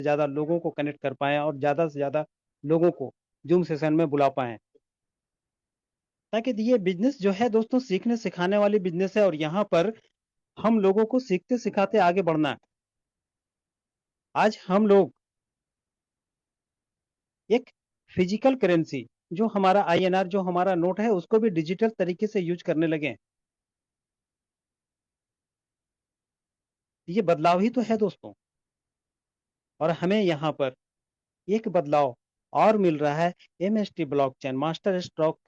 ज़्यादा लोगों को कनेक्ट कर पाएँ और ज़्यादा से ज़्यादा लोगों को जूम सेशन में बुला पाएँ। ताकि ये बिज़नेस जो है दोस्तों सीखने सिखाने वाली बिज़नेस है और यहाँ पर हम लोगों को सीखते सिखाते आगे बढ़ना है। आज हम लोग एक फिजिकल करेंसी जो हमारा आईएनआर जो हमारा नोट है उसको भी डिजिटल तरीके से यूज करने लगे हैं। ये बदलाव ही तो है दोस्तों। और हमें यहाँ पर एक बदलाव और मिल रहा है। एमएसटी ब्लॉकचेन मास्टर स्ट्रोक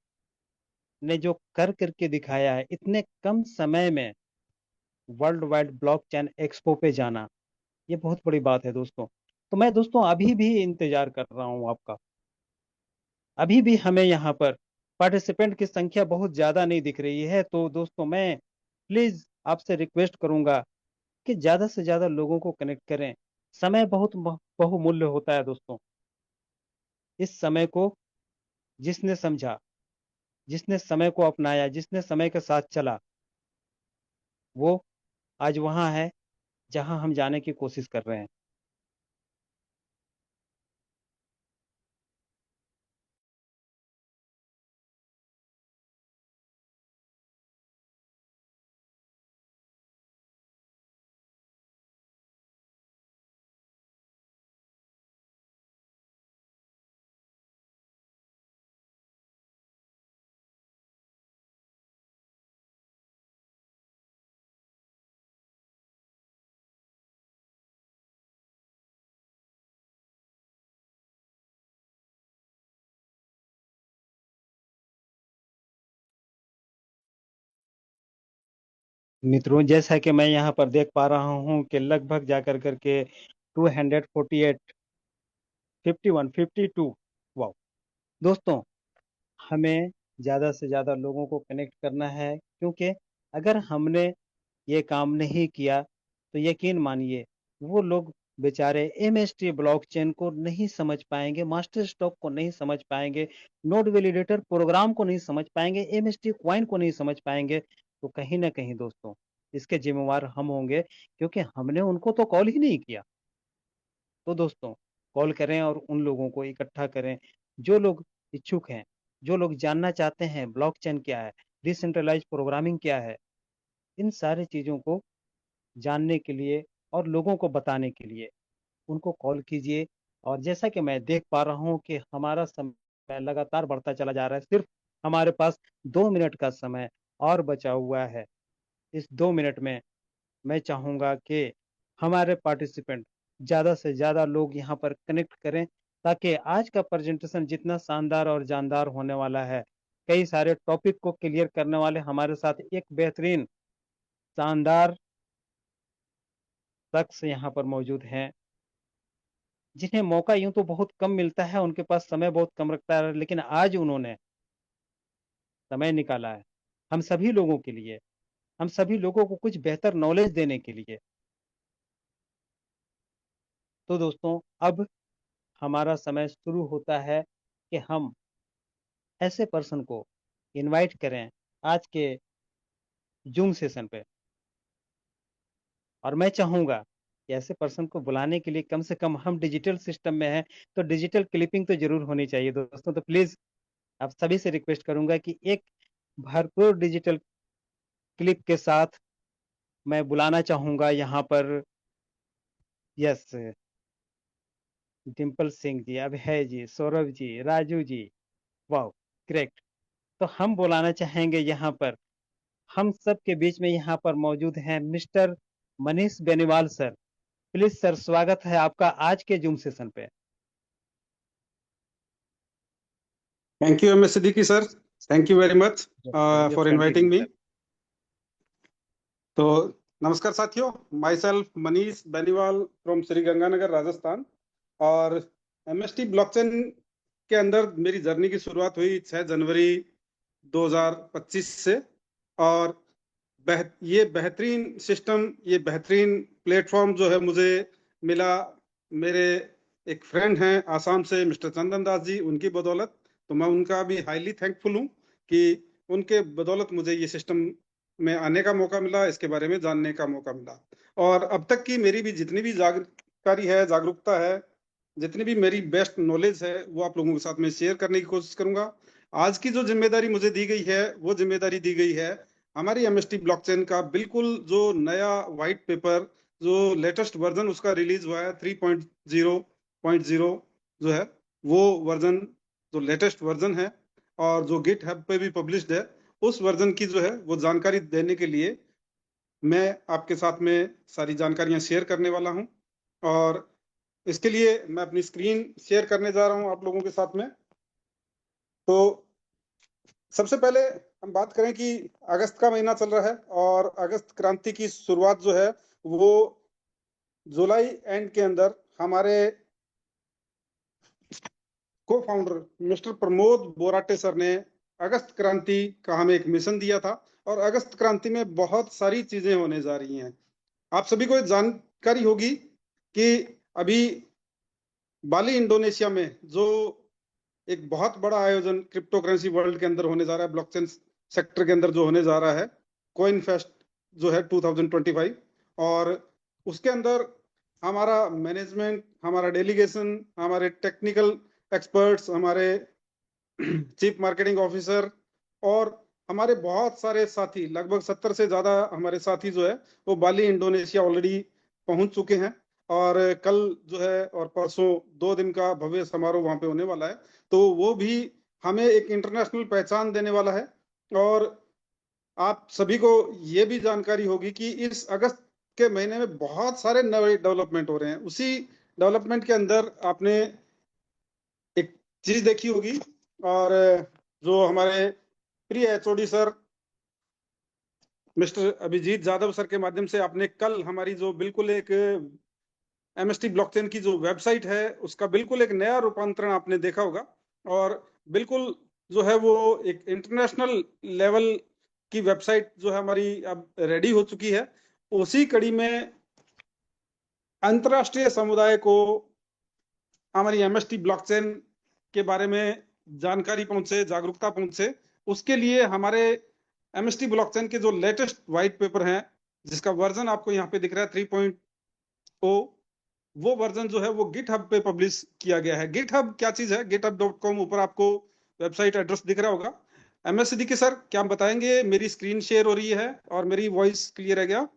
ने जो कर करके दिखाया है इतने कम समय में वर्ल्ड वाइड ब्लॉकचेन एक्सपो पे जाना, ये बहुत बड़ी बात है दोस्तों। तो मैं दोस्तों अभी भी इंतजार कर रहा हूँ आपका। अभी भी हमें यहाँ पर पार्टिसिपेंट की संख्या बहुत ज़्यादा नहीं दिख रही है, तो दोस्तों मैं प्लीज़ आपसे रिक्वेस्ट करूंगा कि ज़्यादा से ज़्यादा लोगों को कनेक्ट करें। समय बहुत बहुमूल्य होता है दोस्तों। इस समय को जिसने समझा, जिसने समय को अपनाया, जिसने समय के साथ चला, वो आज वहाँ है जहाँ हम जाने की कोशिश कर रहे हैं। मित्रों, जैसा कि मैं यहाँ पर देख पा रहा हूँ कि लगभग जाकर करके 248, 51, 52। वाह दोस्तों, हमें ज़्यादा से ज़्यादा लोगों को कनेक्ट करना है, क्योंकि अगर हमने ये काम नहीं किया तो यकीन मानिए वो लोग बेचारे एमएसटी ब्लॉकचेन को नहीं समझ पाएंगे, मास्टर स्टॉक को नहीं समझ पाएंगे, नोड वैलिडेटर प्रोग्राम को नहीं समझ पाएंगे, एमएसटी क्वाइन को नहीं समझ पाएंगे। तो कहीं ना कहीं दोस्तों इसके जिम्मेवार हम होंगे, क्योंकि हमने उनको तो कॉल ही नहीं किया। तो दोस्तों कॉल करें और उन लोगों को इकट्ठा करें जो लोग इच्छुक हैं, जो लोग जानना चाहते हैं ब्लॉकचेन क्या है, डिसेंट्रलाइज प्रोग्रामिंग क्या है। इन सारी चीज़ों को जानने के लिए और लोगों को बताने के लिए उनको कॉल कीजिए। और जैसा कि मैं देख पा रहा हूँ कि हमारा समय लगातार बढ़ता चला जा रहा है, सिर्फ हमारे पास 2 मिनट का समय और बचा हुआ है। इस 2 मिनट में मैं चाहूँगा कि हमारे पार्टिसिपेंट ज़्यादा से ज़्यादा लोग यहाँ पर कनेक्ट करें, ताकि आज का प्रेजेंटेशन जितना शानदार और जानदार होने वाला है, कई सारे टॉपिक को क्लियर करने वाले हमारे साथ एक बेहतरीन शानदार शख्स यहाँ पर मौजूद हैं, जिन्हें मौका यूं तो बहुत कम मिलता है, उनके पास समय बहुत कम रखता है, लेकिन आज उन्होंने समय निकाला है हम सभी लोगों के लिए, हम सभी लोगों को कुछ बेहतर नॉलेज देने के लिए। तो दोस्तों अब हमारा समय शुरू होता है कि हम ऐसे पर्सन को इनवाइट करें आज के जूम सेशन पे। और मैं चाहूंगा कि ऐसे पर्सन को बुलाने के लिए कम से कम, हम डिजिटल सिस्टम में हैं तो डिजिटल क्लिपिंग तो जरूर होनी चाहिए दोस्तों। तो प्लीज आप सभी से रिक्वेस्ट करूंगा कि एक भरपूर डिजिटल क्लिप के साथ मैं बुलाना चाहूंगा यहाँ पर। यस, डिम्पल सिंह जी, अभय जी, सौरभ जी, राजू जी। वाह, करेक्ट। तो हम बुलाना चाहेंगे यहाँ पर, हम सब के बीच में यहाँ पर मौजूद हैं mister Manish Beniwal sir. Please sir, स्वागत है आपका आज के जूम सेशन पे। Thank you, MS Siddiqui sir. Thank you very much your for friendly inviting me. Sir. तो नमस्कार साथियों, my self Manish Beniwal from Shri Ganganagar Rajasthan. और एमएसटी ब्लॉकचेन के अंदर मेरी जर्नी की शुरुआत हुई 6 जनवरी 2025 से। और ये बेहतरीन सिस्टम, ये बेहतरीन प्लेटफॉर्म जो है मुझे मिला मेरे एक फ्रेंड हैं आसाम से मिस्टर चंदन दास जी, उनकी बदौलत। तो मैं उनका भी हाईली थैंकफुल हूँ कि उनके बदौलत मुझे ये सिस्टम में आने का मौका मिला, इसके बारे में जानने का मौका मिला। और अब तक की मेरी भी जितनी भी जानकारी है, जागरूकता है, जितनी भी मेरी बेस्ट नॉलेज है वो आप लोगों के साथ में शेयर करने की कोशिश करूंगा। आज की जो जिम्मेदारी मुझे दी गई है वो जिम्मेदारी दी गई है हमारी एमएसटी ब्लॉकचेन का बिल्कुल जो नया व्हाइट पेपर, जो लेटेस्ट वर्जन उसका रिलीज हुआ है 3.0.0 जो है, वो वर्जन जो लेटेस्ट वर्जन है और जो गिट हब पे भी पब्लिश्ड है, उस वर्जन की जो है वो जानकारी देने के लिए मैं आपके साथ में सारी जानकारियां शेयर करने वाला हूं। और इसके लिए मैं अपनी स्क्रीन शेयर करने जा रहा हूं आप लोगों के साथ में। तो सबसे पहले हम बात करें कि अगस्त का महीना चल रहा है और अगस्त क्रांति की शुरुआत जो है वो जुलाई एंड के अंदर हमारे को founder mister Pramod Borate sir ने अगस्त क्रांति का हमें एक मिशन दिया था। और अगस्त क्रांति में बहुत सारी चीजें होने जा रही हैं। आप सभी को जानकारी होगी कि अभी बाली इंडोनेशिया में जो एक बहुत बड़ा आयोजन क्रिप्टो करेंसी वर्ल्ड के अंदर होने जा रहा है, ब्लॉकचेन सेक्टर के अंदर जो होने जा रहा है, कॉइन फेस्ट जो है 2025। और उसके अंदर हमारा मैनेजमेंट, हमारा डेलीगेशन, हमारे टेक्निकल एक्सपर्ट्स, हमारे चीफ मार्केटिंग ऑफिसर और हमारे बहुत सारे साथी, लगभग 70 से ज्यादा हमारे साथी जो है वो बाली इंडोनेशिया ऑलरेडी पहुंच चुके हैं। और कल जो है और परसों 2 दिन का भव्य समारोह वहां पे होने वाला है। तो वो भी हमें एक इंटरनेशनल पहचान देने वाला है। और आप सभी को ये भी जानकारी होगी कि इस अगस्त के महीने में बहुत सारे नए डेवलपमेंट हो रहे हैं। उसी डेवलपमेंट के अंदर आपने एक चीज देखी होगी, और जो हमारे प्रिय HOD sir mister Abhijeet Yadav sir के माध्यम से आपने कल हमारी जो बिल्कुल एक एमएसटी ब्लॉकचेन की जो वेबसाइट है उसका बिल्कुल एक नया रूपांतरण आपने देखा होगा। और बिल्कुल जो है वो एक इंटरनेशनल लेवल की वेबसाइट जो है हमारी अब रेडी हो चुकी है। उसी कड़ी में अंतरराष्ट्रीय समुदाय को हमारी एमएसटी ब्लॉकचेन के बारे में जानकारी पहुंचे, जागरूकता पहुंचे, उसके लिए हमारे एमएसटी ब्लॉकचेन के जो लेटेस्ट व्हाइट पेपर हैं, जिसका वर्जन आपको यहाँ पे दिख रहा है 3.0, वो वर्जन जो है वो गिट हब पे पब्लिश किया गया है। गिट हब क्या चीज है? github.com ऊपर आपको वेबसाइट एड्रेस दिख रहा होगा। एमएस सिद्दीकी सर, क्या आप बताएंगे? मेरी स्क्रीन शेयर हो रही है और मेरी वॉइस क्लियर है क्या?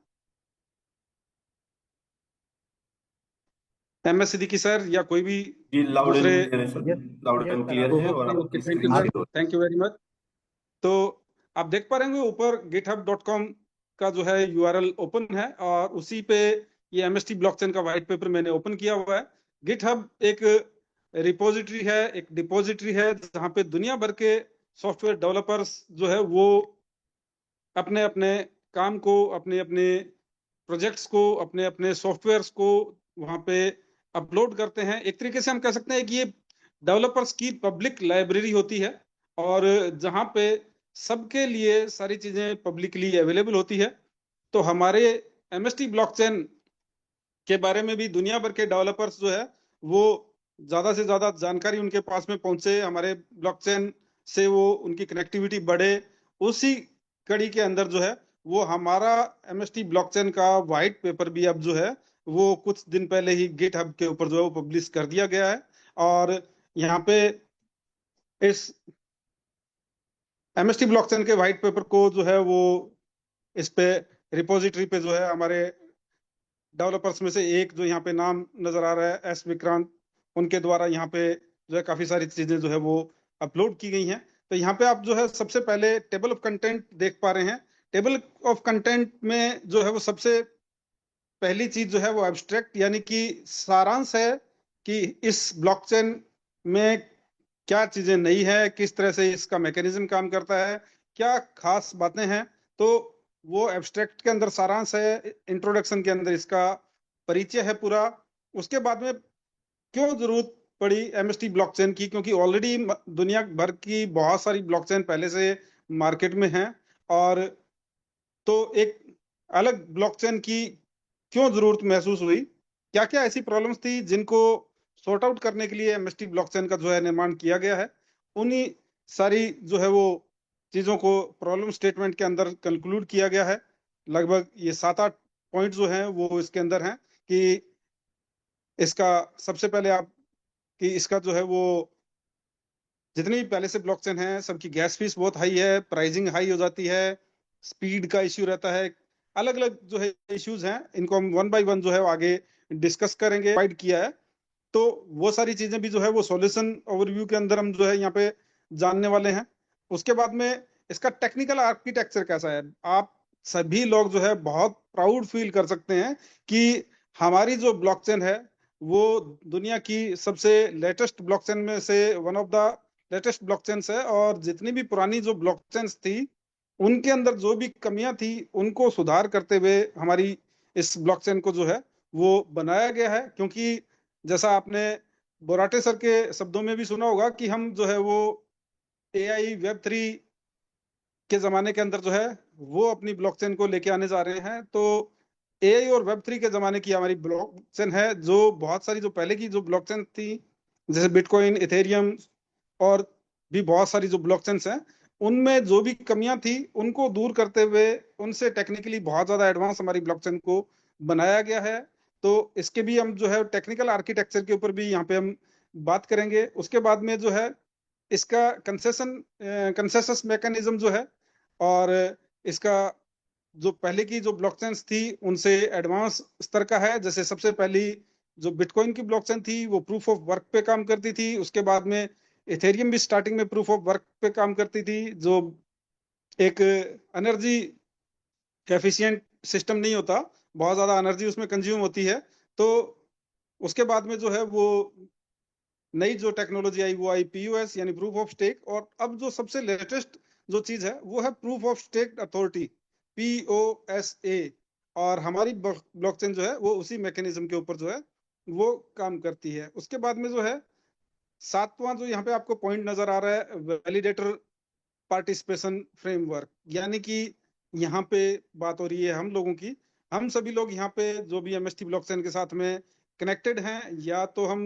एमएस सिद्दीकी सर या कोई भी जी, लाउड एंड दूसरे। क्लियर है sir. Yes, loud yes and sir, clear आप है और ओके ओके, आपकी thank you screen sir, share हो थैंक यू वेरी मच। तो आप देख पा रहे होंगे ऊपर github.com का जो है यूआरएल ओपन है और उसी पे ये एमएसटी ब्लॉकचेन का व्हाइट पेपर मैंने ओपन किया हुआ है। गिटहब एक रिपोजिटरी है, एक डिपोजिटरी है, जहां पे दुनिया भर के सॉफ्टवेयर डेवलपर्स जो है वो अपने अपने काम को, अपने अपने प्रोजेक्ट्स को, अपने अपने सॉफ्टवेयर्स को वहां पे अपलोड करते हैं। एक तरीके से हम कह सकते हैं कि ये डेवलपर्स की पब्लिक लाइब्रेरी होती है और जहां पे सबके लिए सारी चीजें पब्लिकली अवेलेबल होती है। तो हमारे एमएसटी ब्लॉकचेन के बारे में भी दुनिया भर के डेवलपर्स जो है वो ज्यादा से ज्यादा जानकारी उनके पास में पहुंचे, हमारे ब्लॉकचेन से वो उनकी कनेक्टिविटी बढ़े। उसी कड़ी के अंदर जो है वो हमारा एमएसटी ब्लॉकचेन का व्हाइट पेपर भी अब जो है वो कुछ दिन पहले ही गिट हब के ऊपर जो है वो पब्लिश कर दिया गया है। और यहाँ पे इस एमएसटी ब्लॉकचेन के व्हाइट पेपर को जो है वो इस पे रिपोजिटरी पे जो है हमारे डेवलपर्स में से एक जो यहाँ पे नाम नजर आ रहा है, एस विक्रांत, उनके द्वारा यहाँ पे जो है काफी सारी चीजें जो है वो अपलोड की गई हैं। तो यहाँ पे आप जो है सबसे पहले टेबल ऑफ कंटेंट देख पा रहे हैं। टेबल ऑफ कंटेंट में जो है वो सबसे पहली चीज जो है वो एब्स्ट्रैक्ट यानी कि सारांश है कि इस ब्लॉकचेन में क्या चीजें नई है, किस तरह से इसका मैकेनिज्म काम करता है, क्या खास बातें हैं। तो वो एब्स्ट्रैक्ट के अंदर सारांश है, इंट्रोडक्शन के अंदर इसका परिचय है पूरा। उसके बाद में क्यों जरूरत पड़ी एमएसटी ब्लॉकचेन की, क्योंकि ऑलरेडी दुनिया भर की बहुत सारी ब्लॉकचेन पहले से मार्केट में है। और तो एक अलग ब्लॉकचेन की क्यों जरूरत महसूस हुई, क्या क्या ऐसी प्रॉब्लम्स थी जिनको सॉर्ट आउट करने के लिए एमएसटी ब्लॉकचेन का जो है निर्माण किया गया है, उन्हीं सारी जो है वो चीजों को प्रॉब्लम स्टेटमेंट के अंदर कंक्लूड किया गया है। लगभग ये 7-8 पॉइंट जो हैं वो इसके अंदर हैं कि इसका सबसे पहले आप कि इसका जो है वो जितनी भी पहले से ब्लॉकचेन है सबकी गैस फीस बहुत हाई है, प्राइसिंग हाई हो जाती है, स्पीड का इश्यू रहता है, अलग अलग जो है इश्यूज हैं, इनको हम वन बाय वन जो है वो आगे डिस्कस करेंगे, प्रोवाइड किया है। तो वो सारी चीजें भी जो है वो सॉल्यूशन ओवरव्यू के अंदर हम जो है यहाँ पे जानने वाले हैं। उसके बाद में इसका टेक्निकल आर्किटेक्चर कैसा है, आप सभी लोग जो है बहुत प्राउड फील कर सकते हैं कि हमारी जो ब्लॉकचेन है वो दुनिया की सबसे लेटेस्ट ब्लॉकचेन में से one of the latest blockchains है। और जितनी भी पुरानी जो ब्लॉकचेन्स थी उनके अंदर जो भी कमियां थी उनको सुधार करते हुए हमारी इस ब्लॉकचेन को जो है वो बनाया गया है। क्योंकि जैसा आपने बोराटे सर के शब्दों में भी सुना होगा कि हम जो है वो एआई वेब 3 के जमाने के अंदर जो है वो अपनी ब्लॉकचेन को लेके आने जा रहे हैं। तो एआई और वेब 3 के जमाने की हमारी ब्लॉकचेन है, जो बहुत सारी जो पहले की जो ब्लॉकचेन थी जैसे बिटकॉइन, इथेरियम और भी बहुत सारी जो ब्लॉकचेन्स हैं उनमें जो भी कमियां थी उनको दूर करते हुए उनसे टेक्निकली बहुत ज्यादा एडवांस हमारी ब्लॉकचेन को बनाया गया है। तो इसके भी हम जो है टेक्निकल आर्किटेक्चर के ऊपर भी यहाँ पे हम बात करेंगे। उसके बाद में जो है इसका कंसेसस मैकेनिज्म जो है और इसका जो पहले की जो ब्लॉकचेन्स थी उनसे एडवांस स्तर का है। जैसे सबसे पहली जो बिटकॉइन की ब्लॉकचेन थी वो प्रूफ ऑफ वर्क पे काम करती थी। उसके बाद में इथेरियम भी स्टार्टिंग में प्रूफ ऑफ वर्क पे काम करती थी, जो एक एनर्जी एफिशिएंट सिस्टम नहीं होता, बहुत ज्यादा एनर्जी उसमें कंज्यूम होती है। तो उसके बाद में जो है वो नई जो टेक्नोलॉजी आई वो आई पीयूएस यानी प्रूफ ऑफ स्टेक। और अब जो सबसे लेटेस्ट जो चीज है वो है proof of stake authority, POSA। और हमारी ब्लॉकचेन जो है वो उसी मैकेनिज्म के ऊपर जो है वो काम करती है। उसके बाद में जो है सातवां जो यहाँ पे आपको पॉइंट नजर आ रहा है वैलिडेटर पार्टिसिपेशन फ्रेमवर्क, यानी कि यहाँ पे बात हो रही है हम लोगों की। हम सभी लोग यहाँ पे जो भी MST ब्लॉकचेन के साथ में कनेक्टेड हैं या तो हम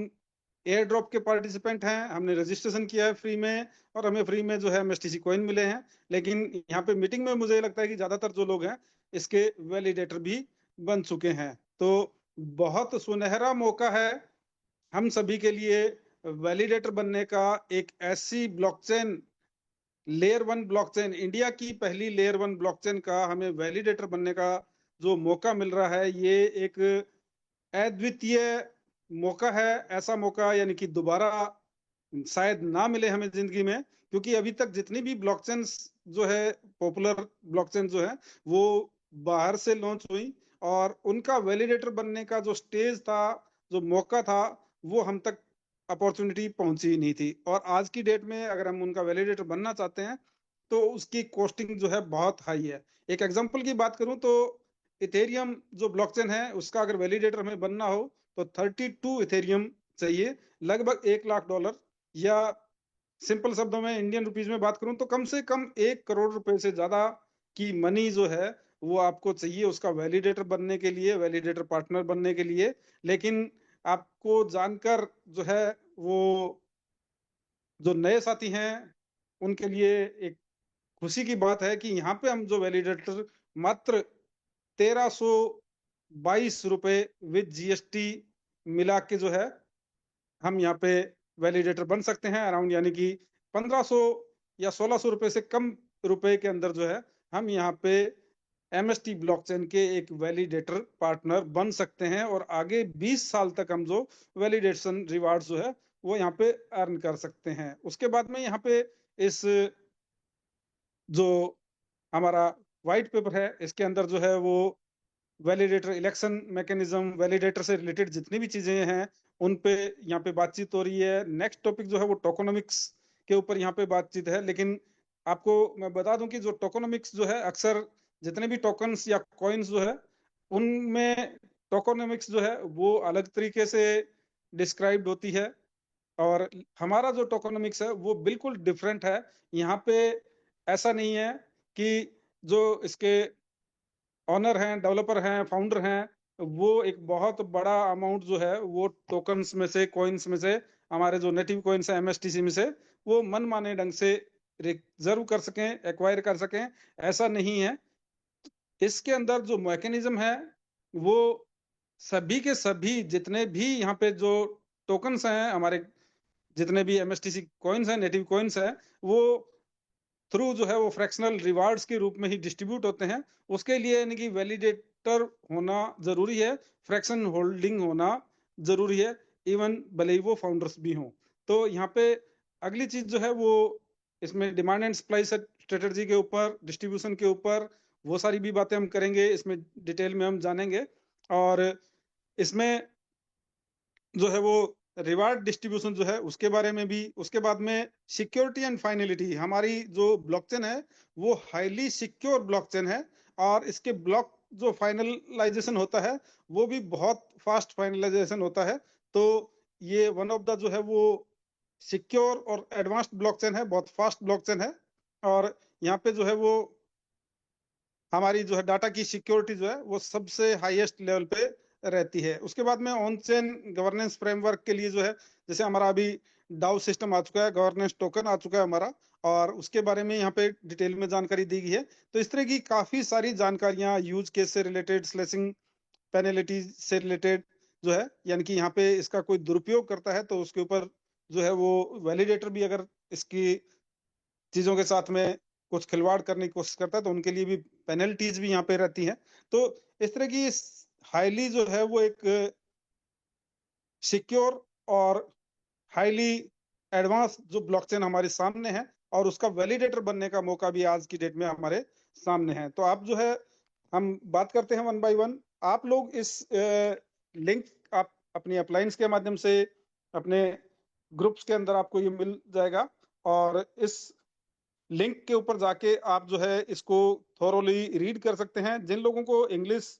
एयर ड्रॉप के पार्टिसिपेंट हैं, हमने रजिस्ट्रेशन किया है फ्री में और हमें फ्री में जो है MSTC कॉइन मिले हैं। लेकिन यहाँ पे मीटिंग में मुझे लगता है कि ज्यादातर जो लोग हैं इसके वैलिडेटर भी बन चुके हैं। तो बहुत सुनहरा मौका है हम सभी के लिए वैलिडेटर बनने का। एक ऐसी ब्लॉकचेन, लेयर 1 ब्लॉकचेन, इंडिया की पहली लेयर 1 ब्लॉकचेन का हमें वैलिडेटर बनने का जो मौका मिल रहा है, ये एक अद्वितीय मौका है। ऐसा मौका यानी कि दोबारा शायद ना मिले हमें जिंदगी में, क्योंकि अभी तक जितनी भी ब्लॉकचेन जो है पॉपुलर ब्लॉकचेन जो है वो बाहर से लॉन्च हुई और उनका वैलिडेटर बनने का जो स्टेज था, जो मौका था, वो हम तक अपॉर्चुनिटी पहुंची ही नहीं थी। और आज की डेट में अगर हम उनका वैलिडेटर बनना चाहते हैं तो उसकी कॉस्टिंग जो है बहुत हाई है। एक एग्जांपल की बात करूं तो इथेरियम जो ब्लॉकचेन है उसका अगर वैलिडेटर हमें बनना हो तो 32 इथेरियम चाहिए, लगभग $1 लाख। या सिंपल शब्दों में इंडियन रुपीज में बात करूं तो कम से कम 1 करोड़ रुपए से ज्यादा की मनी जो है वो आपको चाहिए उसका वैलिडेटर बनने के लिए, वैलिडेटर पार्टनर बनने के लिए। लेकिन आपको जानकर जो है वो जो नए साथी हैं उनके लिए एक खुशी की बात है कि यहाँ पे हम जो वैलिडेटर मात्र 1322 रुपए विद GST मिला के जो है हम यहाँ पे वैलिडेटर बन सकते हैं अराउंड, यानी कि 1500 या 1600 रुपए से कम रुपए के अंदर जो है हम यहाँ पे MST ब्लॉकचेन के एक वैलिडेटर पार्टनर बन सकते हैं और आगे 20 साल तक हम जो वैलिडेशन रिवार्ड जो है वो यहाँ पे अर्न कर सकते हैं। उसके बाद में यहाँ पे इस जो हमारा व्हाइट पेपर है इसके अंदर जो है वो वैलिडेटर इलेक्शन मैकेनिज्म, वैलिडेटर से रिलेटेड जितनी भी चीजें हैं उन पे यहाँ पे बातचीत हो रही है। नेक्स्ट टॉपिक जो है वो टोकोनॉमिक्स के ऊपर यहाँ पे बातचीत है। लेकिन आपको मैं बता दूं कि जो टोकोनॉमिक्स जो है अक्सर जितने भी टोकन्स या कॉइन्स जो है उनमें टोकोनॉमिक्स जो है वो अलग तरीके से डिस्क्राइब्ड होती है और हमारा जो टोकोनॉमिक्स है वो बिल्कुल डिफरेंट है। यहाँ पे ऐसा नहीं है कि जो इसके ऑनर हैं, डेवलपर हैं, फाउंडर हैं, वो एक बहुत बड़ा अमाउंट जो है वो टोकन्स में से, कॉइन्स में से, हमारे जो नेटिव कॉइन्स हैं MSTC में से वो मन माने ढंग से रिजर्व कर सकें, एक्वायर कर सकें, ऐसा नहीं है। इसके अंदर जो मैकेनिज्म है वो सभी के सभी जितने भी यहाँ पे जो टोकन्स हैं हमारे, जितने भी एमएसटीसी कॉइन्स हैं, नेटिव कॉइन्स हैं, वो थ्रू जो है वो फ्रैक्शनल रिवार्ड्स के रूप में ही डिस्ट्रीब्यूट होते हैं। उसके लिए यानी कि वैलिडेटर होना जरूरी है, फ्रैक्शन होल्डिंग होना जरूरी है, इवन भले ही वो फाउंडर्स भी हों। तो यहाँ पे अगली चीज जो है वो इसमें डिमांड एंड सप्लाई स्ट्रेटजी के ऊपर, डिस्ट्रीब्यूशन के ऊपर, वो सारी भी बातें हम करेंगे, इसमें डिटेल में हम जानेंगे। और इसमें जो है वो रिवार्ड डिस्ट्रीब्यूशन जो है उसके बारे में भी, उसके बाद में सिक्योरिटी एंड फाइनलिटी। हमारी जो ब्लॉकचेन है वो हाईली सिक्योर ब्लॉकचेन है, और इसके ब्लॉक जो फाइनलाइजेशन होता है वो भी बहुत फास्ट फाइनलाइजेशन होता है। तो ये वन ऑफ द जो है वो सिक्योर और एडवांस्ड ब्लॉकचेन है, बहुत फास्ट ब्लॉकचेन है। और यहाँ पे जो है वो हमारी जो है डाटा की सिक्योरिटी जो है वो सबसे हाईएस्ट लेवल पे रहती है। उसके बाद में ऑन चेन गवर्नेंस फ्रेमवर्क के लिए जो है, जैसे हमारा अभी डाउ सिस्टम आ चुका है, गवर्नेंस टोकन आ चुका है हमारा, और उसके बारे में यहाँ पे डिटेल में जानकारी दी गई है। तो इस तरह की काफी सारी जानकारियां यूज केस से रिलेटेड, स्लेसिंग पेनल्टी से रिलेटेड जो है, यानी कि यहाँ पे इसका कोई दुरुपयोग करता है तो उसके ऊपर जो है वो वैलिडेटर भी अगर इसकी चीजों के साथ में कुछ खिलवाड़ करने की कोशिश करता है तो उनके लिए भी पेनल्टीज भी यहाँ पे रहती हैं। तो इस तरह की हाईली जो है वो एक सिक्योर और हाईली एडवांस जो ब्लॉकचेन हमारे सामने है, और उसका वैलिडेटर बनने का मौका भी आज की डेट में हमारे सामने है। तो आप जो है, हम बात करते हैं वन बाय वन। आप लोग इस लिंक आप अपनी अप्लायंस के माध्यम से अपने ग्रुप्स के अंदर आपको ये मिल जाएगा, और इस लिंक के ऊपर जाके आप जो है इसको थोरोली रीड कर सकते हैं। जिन लोगों को इंग्लिश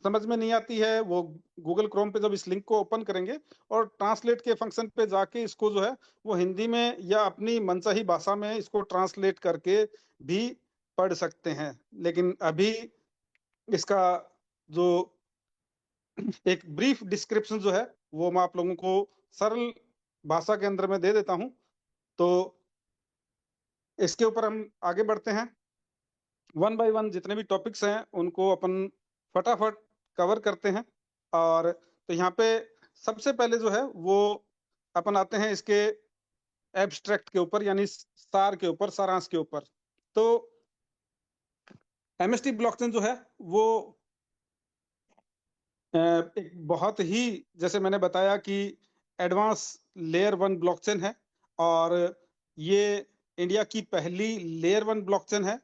समझ में नहीं आती है वो गूगल क्रोम पे जब इस लिंक को ओपन करेंगे और ट्रांसलेट के फंक्शन पे जाके इसको जो है वो हिंदी में या अपनी मनचाही भाषा में इसको ट्रांसलेट करके भी पढ़ सकते हैं। लेकिन अभी इसका जो एक ब्रीफ डिस्क्रिप्शन जो है वो मैं आप लोगों को सरल भाषा के अंदर में दे देता हूं। तो इसके ऊपर हम आगे बढ़ते हैं, वन बाय वन जितने भी टॉपिक्स हैं उनको अपन फटाफट कवर करते हैं। और तो यहाँ पे सबसे पहले जो है वो अपन आते हैं इसके एब्स्ट्रैक्ट के ऊपर, यानी सार के ऊपर, सारांश के ऊपर। तो एमएसटी ब्लॉकचेन जो है वो एक बहुत ही, जैसे मैंने बताया कि एडवांस लेयर वन ब्लॉकचेन है, और ये इंडिया की पहली लेयर वन ब्लॉकचेन है।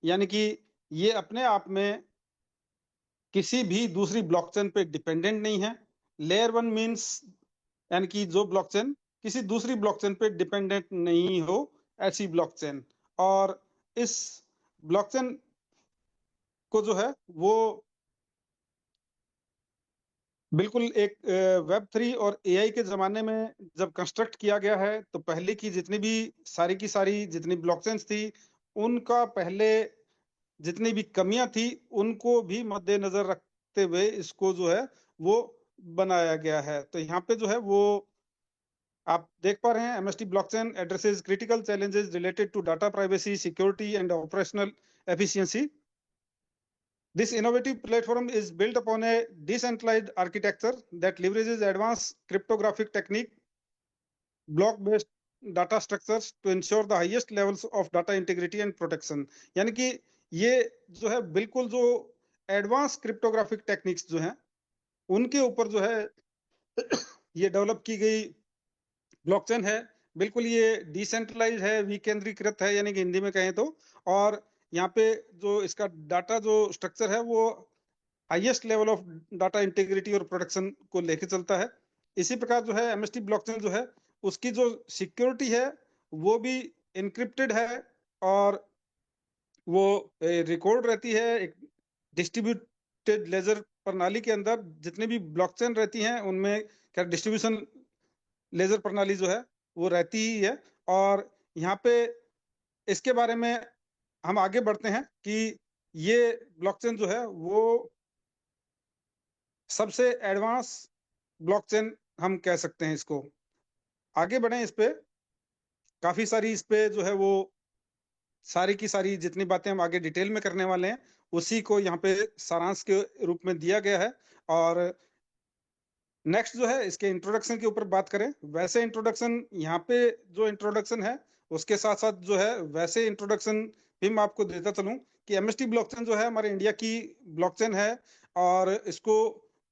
यानी कि ये अपने आप में किसी भी दूसरी ब्लॉकचेन पे डिपेंडेंट नहीं है। लेयर वन मींस यानी कि जो ब्लॉकचेन किसी दूसरी ब्लॉकचेन पे डिपेंडेंट नहीं हो, ऐसी ब्लॉकचेन। और इस ब्लॉकचेन को जो है वो बिल्कुल एक वेब थ्री और एआई के जमाने में जब कंस्ट्रक्ट किया गया है, तो पहले की जितनी भी सारी की सारी जितनी ब्लॉकचेन्स थी, उनका पहले जितनी भी कमियां थी उनको भी मद्देनजर रखते हुए इसको जो है वो बनाया गया है। तो यहाँ पे जो है वो आप देख पा रहे हैं, MST blockchain addresses critical challenges related to data privacy, security and operational efficiency. This innovative platform is built upon a decentralized architecture that leverages advanced cryptographic technique, block-based data structures to ensure the highest levels of data integrity and protection। यानी कि ये जो है बिल्कुल जो advance cryptographic techniques जो हैं उनके ऊपर जो है ये डेवलप की गई ब्लॉकचेन है। बिल्कुल ये डिसेंट्रलाइज है, विकेंद्रीकृत है, यानी कि हिंदी में कहें तो। और यहाँ पे जो इसका डाटा जो स्ट्रक्चर है वो highest level of data integrity और प्रोटेक्शन को लेके चलता है। इसी प्रकार जो है एमएसटी ब्लॉकचेन जो है उसकी जो सिक्योरिटी है वो भी इनक्रिप्टेड है, और वो रिकॉर्ड रहती है एक डिस्ट्रीब्यूटेड लेजर प्रणाली के अंदर। जितने भी ब्लॉकचेन रहती हैं उनमें क्या डिस्ट्रीब्यूशन लेजर प्रणाली जो है वो रहती ही है। और यहाँ पे इसके बारे में हम आगे बढ़ते हैं कि ये ब्लॉकचेन जो है वो सबसे एडवांस ब्लॉकचेन हम कह सकते हैं इसको। आगे बढ़े इस पे, काफी सारी इस पे जो है वो सारी की सारी जितनी बातें हम आगे डिटेल में करने वाले हैं उसी को यहाँ पे सारांश के रूप में दिया गया है। और नेक्स्ट जो है इसके इंट्रोडक्शन के ऊपर बात करें, वैसे इंट्रोडक्शन यहाँ पे जो इंट्रोडक्शन है उसके साथ साथ जो है वैसे इंट्रोडक्शन भी मैं आपको देता चलूं कि एमएसटी ब्लॉकचेन जो है हमारे इंडिया की ब्लॉकचेन है। और इसको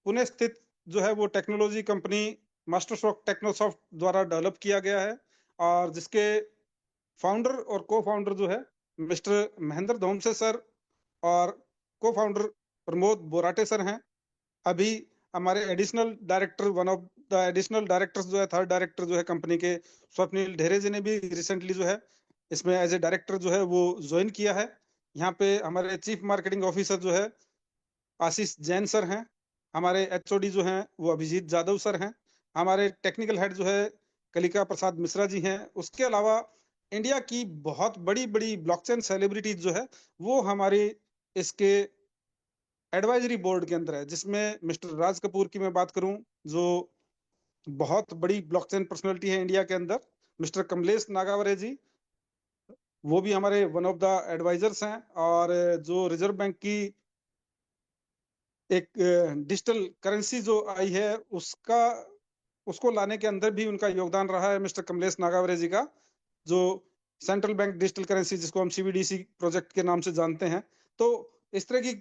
पुणे स्थित जो है वो टेक्नोलॉजी कंपनी मास्टरसॉफ्ट टेक्नोसॉफ्ट द्वारा डेवलप किया गया है। और जिसके फाउंडर और को फाउंडर जो है मिस्टर महेंद्र धोमसे सर और को फाउंडर प्रमोद बोराटे सर हैं। अभी हमारे additional director, one of the additional directors जो है, थर्ड डायरेक्टर जो है कंपनी के, स्वप्निल ढेरे जी ने भी रिसेंटली जो है इसमें एज ए डायरेक्टर जो है वो ज्वाइन किया है। यहाँ पे हमारे चीफ मार्केटिंग ऑफिसर जो है आशीष जैन सर हैं। हमारे एचओडी जो हैं वो अभिजीत जादव सर हैं। हमारे टेक्निकल हेड जो है कलिका प्रसाद मिश्रा जी हैं। उसके अलावा इंडिया की बहुत बड़ी बड़ी ब्लॉकचेन सेलिब्रिटीज जो है वो हमारे इसके एडवाइजरी बोर्ड के अंदर है, जिसमें मिस्टर राज कपूर की मैं बात करूं जो बहुत बड़ी ब्लॉकचेन पर्सनालिटी है इंडिया के अंदर, मिस्टर कमलेश नागावरे जी, वो भी हमारे वन ऑफ द एडवाइजर्स हैं। और जो रिजर्व बैंक की एक डिजिटल करेंसी जो आई है उसका उसको लाने के अंदर भी उनका योगदान रहा है मिस्टर कमलेश नागावरे जी का, जो सेंट्रल बैंक डिजिटल करेंसी जिसको हम सीबीडीसी प्रोजेक्ट के नाम से जानते हैं। तो इस तरह की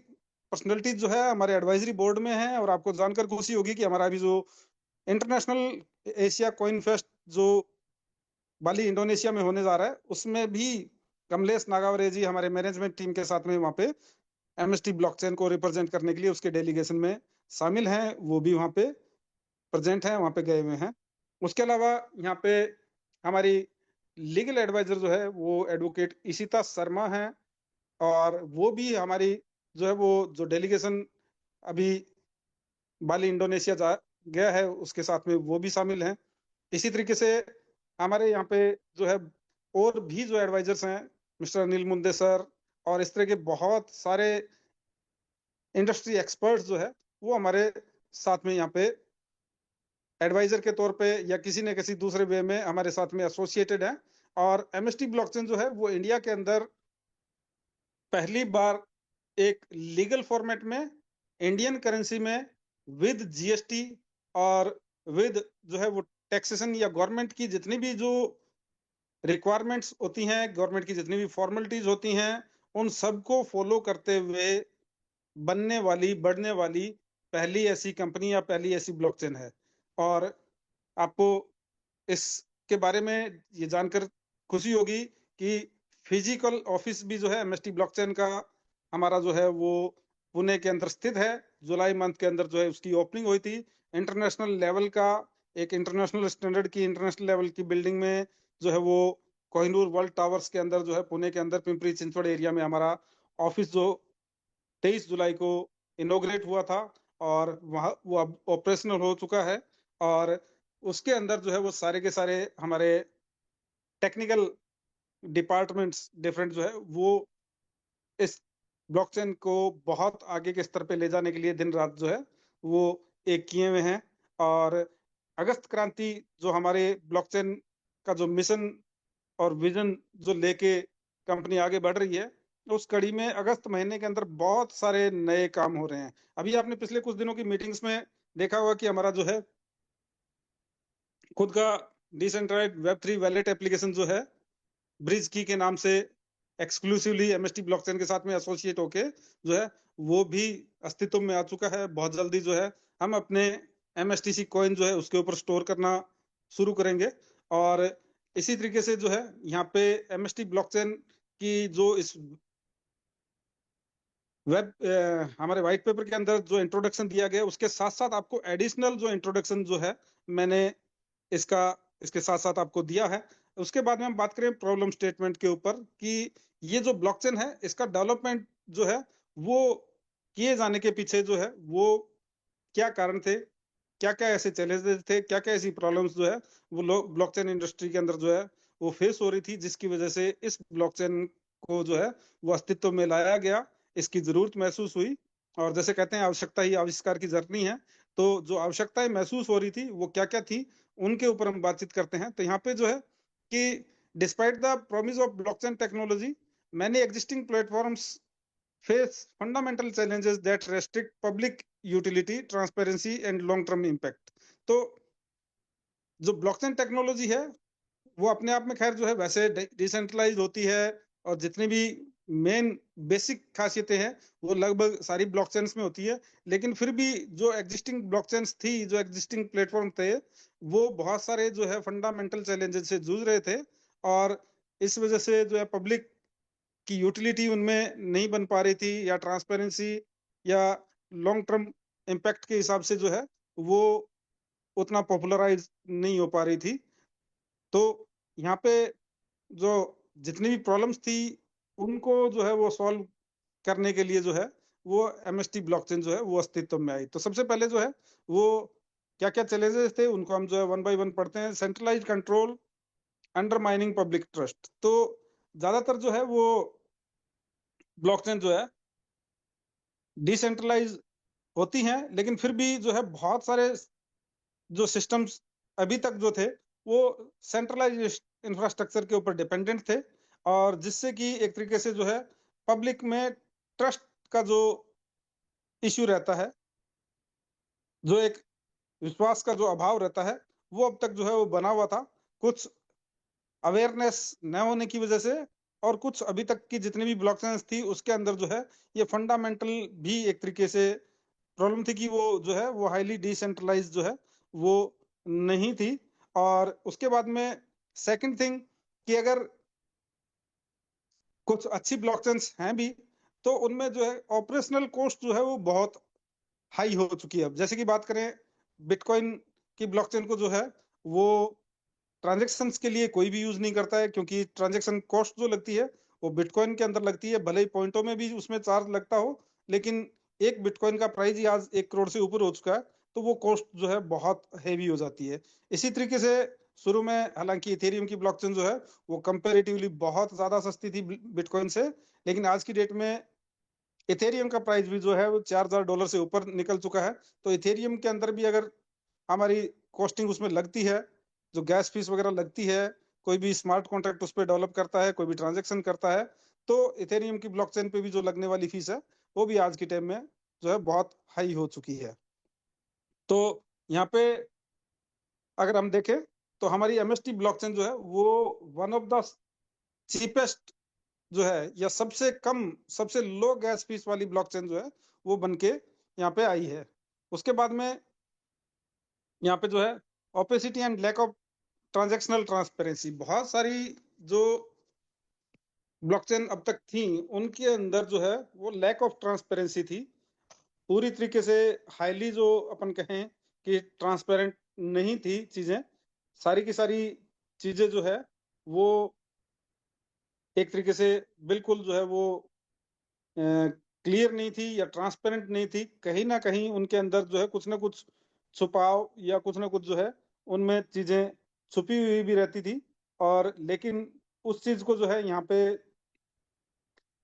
पर्सनैलिटीज जो है हमारे एडवाइजरी बोर्ड में है। और आपको जानकर खुशी होगी कि हमारा अभी जो इंटरनेशनल एशिया कॉइन फेस्ट जो बाली इंडोनेशिया में होने जा रहा है उसमें भी कमलेश नागावरे जी हमारे मैनेजमेंट टीम के साथ में वहाँ पे एमएसटी ब्लॉकचेन को रिप्रेजेंट करने के लिए उसके डेलीगेशन में शामिल हैं। वो भी वहाँ पे प्रेजेंट हैं, वहाँ पे गए हुए हैं। उसके अलावा यहाँ पे हमारी लीगल एडवाइजर जो है वो एडवोकेट इशिता शर्मा हैं। और वो भी हमारी जो है वो जो डेलीगेशन अभी बाली इंडोनेशिया जा गया है उसके साथ में वो भी शामिल हैं। इसी तरीके से हमारे यहाँ पे जो है और भी जो एडवाइजर्स हैं मिस्टर अनिल मुंदे सर, और इस तरह के बहुत सारे इंडस्ट्री एक्सपर्ट्स जो है वो हमारे साथ में यहाँ पे एडवाइजर के तौर पे या किसी न किसी दूसरे वे में हमारे साथ में एसोसिएटेड है। और एमएसटी ब्लॉकचेन जो है वो इंडिया के अंदर पहली बार एक लीगल फॉर्मेट में इंडियन करेंसी में विद जीएसटी और विद जो है वो टैक्सेशन या गवर्नमेंट की जितनी भी जो रिक्वायरमेंट्स होती हैं, गवर्नमेंट की जितनी भी फॉर्मेलिटीज होती हैं, उन सबको फॉलो करते हुए बनने वाली बढ़ने वाली पहली ऐसी कंपनी या पहली ऐसी ब्लॉकचेन है। और आपको इसके बारे में ये जानकर खुशी होगी कि फिजिकल ऑफिस भी जो है एमएसटी ब्लॉकचेन का हमारा जो है वो पुणे के अंदर स्थित है। जुलाई मंथ के अंदर जो है उसकी ओपनिंग हुई थी। इंटरनेशनल लेवल का एक इंटरनेशनल स्टैंडर्ड की इंटरनेशनल लेवल की बिल्डिंग में जो है वो कोहिनूर वर्ल्ड टावर्स के अंदर जो है पुणे के अंदर पिंपरी चिंचवड़ एरिया में हमारा ऑफिस जो 23 जुलाई को इनॉग्रेट हुआ था और वहाँ वो अब ऑपरेशनल हो चुका है। और उसके अंदर जो है वो सारे के सारे हमारे टेक्निकल डिपार्टमेंट्स डिफरेंट जो है वो इस ब्लॉकचेन को बहुत आगे के स्तर पे ले जाने के लिए दिन रात जो है वो एक किए हुए हैं। और अगस्त क्रांति जो हमारे ब्लॉकचेन का जो मिशन और विजन जो लेके कंपनी आगे बढ़ रही है, उस कड़ी में अगस्त महीने के अंदर बहुत सारे नए काम हो रहे हैं। अभी आपने पिछले कुछ दिनों की मीटिंग्स में देखा होगा कि हमारा जो है खुद का डिसेंट्रलाइज्ड वेब 3 वैलेट एप्लीकेशन जो है ब्रिज की के नाम से एक्सक्लूसिवली एमएसटी ब्लॉकचेन के साथ में एसोसिएट होके जो है वो भी अस्तित्व में आ चुका है। बहुत जल्दी जो है हम अपने एमएसटीसी कॉइन जो है उसके ऊपर स्टोर करना शुरू करेंगे। और इसी तरीके से जो है यहाँ पे एमएसटी ब्लॉकचेन की जो इस वेब हमारे व्हाइट पेपर के अंदर जो इंट्रोडक्शन दिया गया उसके साथ साथ आपको एडिशनल जो इंट्रोडक्शन जो है मैंने इसका इसके साथ साथ आपको दिया है। उसके बाद में हम बात करें प्रॉब्लम स्टेटमेंट के ऊपर कि ये जो ब्लॉकचेन है इसका डेवलपमेंट जो है वो किए जाने के पीछे जो है वो क्या कारण थे, क्या क्या ऐसे चैलेंजेस थे, क्या क्या ऐसी प्रॉब्लम्स जो है वो लोग ब्लॉकचेन इंडस्ट्री के अंदर जो है वो फेस हो रही थी, जिसकी वजह से इस ब्लॉकचेन को जो है वो अस्तित्व में लाया गया, इसकी जरूरत महसूस हुई। और जैसे कहते हैं आवश्यकता ही आविष्कार की जर्नी है, तो जो आवश्यकताएं महसूस हो रही थी वो क्या क्या थी उनके ऊपर हम बातचीत करते हैं। तो यहाँ पे जो है कि despite the promise of blockchain technology many existing platforms face fundamental challenges that restrict public utility, transparency and long term impact. तो जो ब्लॉकचेन टेक्नोलॉजी है वो अपने आप में खैर जो है वैसे डिसेंट्रलाइज होती है, और जितनी भी मेन बेसिक खासियतें हैं वो लगभग सारी ब्लॉकचेन्स में होती है। लेकिन फिर भी जो एग्जिस्टिंग ब्लॉकचेन्स थी, जो एग्जिस्टिंग प्लेटफॉर्म थे, वो बहुत सारे जो है फंडामेंटल चैलेंजेस से जूझ रहे थे, और इस वजह से जो है पब्लिक की यूटिलिटी उनमें नहीं बन पा रही थी, या ट्रांसपेरेंसी या लॉन्ग टर्म इम्पैक्ट के हिसाब से जो है वो उतना पॉपुलराइज नहीं हो पा रही थी। तो यहाँ पे जो जितनी भी प्रॉब्लम्स थी उनको जो है वो सॉल्व करने के लिए जो है वो एमएसटी ब्लॉकचेन जो है वो अस्तित्व में आई। तो सबसे पहले जो है वो क्या क्या चैलेंजेस थे उनको हम जो है वन बाय वन पढ़ते हैं। Centralize control, undermining public trust. तो ज्यादातर जो है वो ब्लॉकचेन जो है डिसेंट्रलाइज होती हैं, लेकिन फिर भी जो है बहुत सारे जो सिस्टम्स अभी तक जो थे वो सेंट्रलाइज इंफ्रास्ट्रक्चर के ऊपर डिपेंडेंट थे, और जिससे कि एक तरीके से जो है पब्लिक में ट्रस्ट का जो इश्यू रहता है, जो एक विश्वास का जो अभाव रहता है, वो अब तक जो है वो बना हुआ था, कुछ अवेयरनेस न होने की वजह से, और कुछ अभी तक की जितनी भी ब्लॉकचेन्स थी उसके अंदर जो है ये फंडामेंटल भी एक तरीके से प्रॉब्लम थी कि वो जो है वो हाईली डिसेंट्रलाइज जो है वो नहीं थी। और उसके बाद में सेकंड थिंग कि अगर कुछ अच्छी ब्लॉकचेन्स हैं भी, तो उनमें जो है ऑपरेशनल कॉस्ट जो है वो बहुत हाई हो चुकी है। अब जैसे कि बात करें बिटकॉइन की ब्लॉकचेन को जो है वो ट्रांजेक्शन्स के लिए कोई भी यूज नहीं करता है, क्योंकि ट्रांजेक्शन कॉस्ट जो लगती है वो बिटकॉइन के अंदर लगती है, भले ही पॉइंटों में भी उसमें चार्ज लगता हो, लेकिन एक बिटकॉइन का प्राइस ही आज 1 करोड़ से ऊपर हो चुका है, तो वो कॉस्ट जो है बहुत हैवी हो जाती है। इसी तरीके से शुरू में हालांकि इथेरियम की ब्लॉकचेन जो है वो कंपेरेटिवली बहुत ज्यादा सस्ती थी बिटकॉइन से, लेकिन आज की डेट में इथेरियम का प्राइस भी जो है वो $4,000 से ऊपर निकल चुका है। तो इथेरियम के अंदर भी अगर हमारी कॉस्टिंग उसमें लगती है, जो गैस फीस वगैरह लगती है, कोई भी स्मार्ट कॉन्ट्रैक्ट उस पर डेवलप करता है, कोई भी ट्रांजेक्शन करता है, तो इथेरियम की ब्लॉकचेन पे भी जो लगने वाली फीस है वो भी आज के टाइम में जो है बहुत हाई हो चुकी है। तो यहाँ पे अगर हम देखें तो हमारी एमएसटी ब्लॉकचेन जो है वो वन ऑफ द चीपेस्ट जो है, या सबसे कम सबसे लो गैस फीस वाली ब्लॉकचेन जो है वो बन के यहाँ पे आई है। उसके बाद में यहाँ पे जो है opacity and lack of transactional transparency, बहुत सारी जो ब्लॉकचेन अब तक थी उनके अंदर जो है वो लैक ऑफ ट्रांसपेरेंसी थी, पूरी तरीके से हाईली जो अपन कहें कि ट्रांसपेरेंट नहीं थी चीजें, सारी की सारी चीजें जो है वो एक तरीके से बिल्कुल जो है वो क्लियर नहीं थी या ट्रांसपेरेंट नहीं थी, कहीं ना कहीं उनके अंदर जो है कुछ ना कुछ छुपाव या कुछ ना कुछ जो है उनमें चीजें छुपी हुई भी रहती थी। और लेकिन उस चीज को जो है यहाँ पे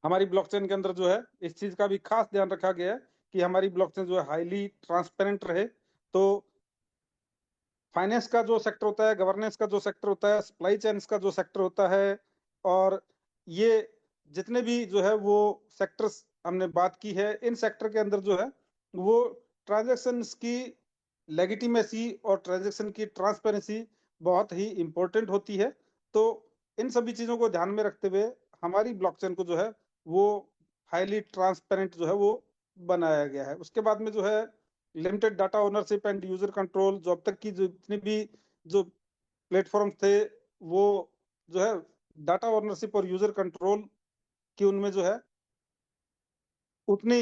हमारी ब्लॉकचेन के अंदर जो है इस चीज का भी खास ध्यान रखा गया है कि हमारी ब्लॉकचेन जो है हाईली ट्रांसपेरेंट रहे। तो फाइनेंस का जो सेक्टर होता है, गवर्नेंस का जो सेक्टर होता है, सप्लाई चेन्स का जो सेक्टर होता है, और ये जितने भी जो है वो सेक्टर्स हमने बात की है, इन सेक्टर के अंदर जो है वो ट्रांजेक्शन्स की लेगिटिमेसी और ट्रांजेक्शन की ट्रांसपेरेंसी बहुत ही इंपॉर्टेंट होती है। तो इन सभी चीजों को ध्यान में रखते हुए हमारी ब्लॉकचेन को जो है वो हाईली ट्रांसपेरेंट जो है वो बनाया गया है। उसके बाद में जो है limited data ownership and user control, जो अब तक की जो जितने भी जो प्लेटफॉर्म थे वो जो है डाटा ओनरशिप और यूजर कंट्रोल की उनमें जो है उतनी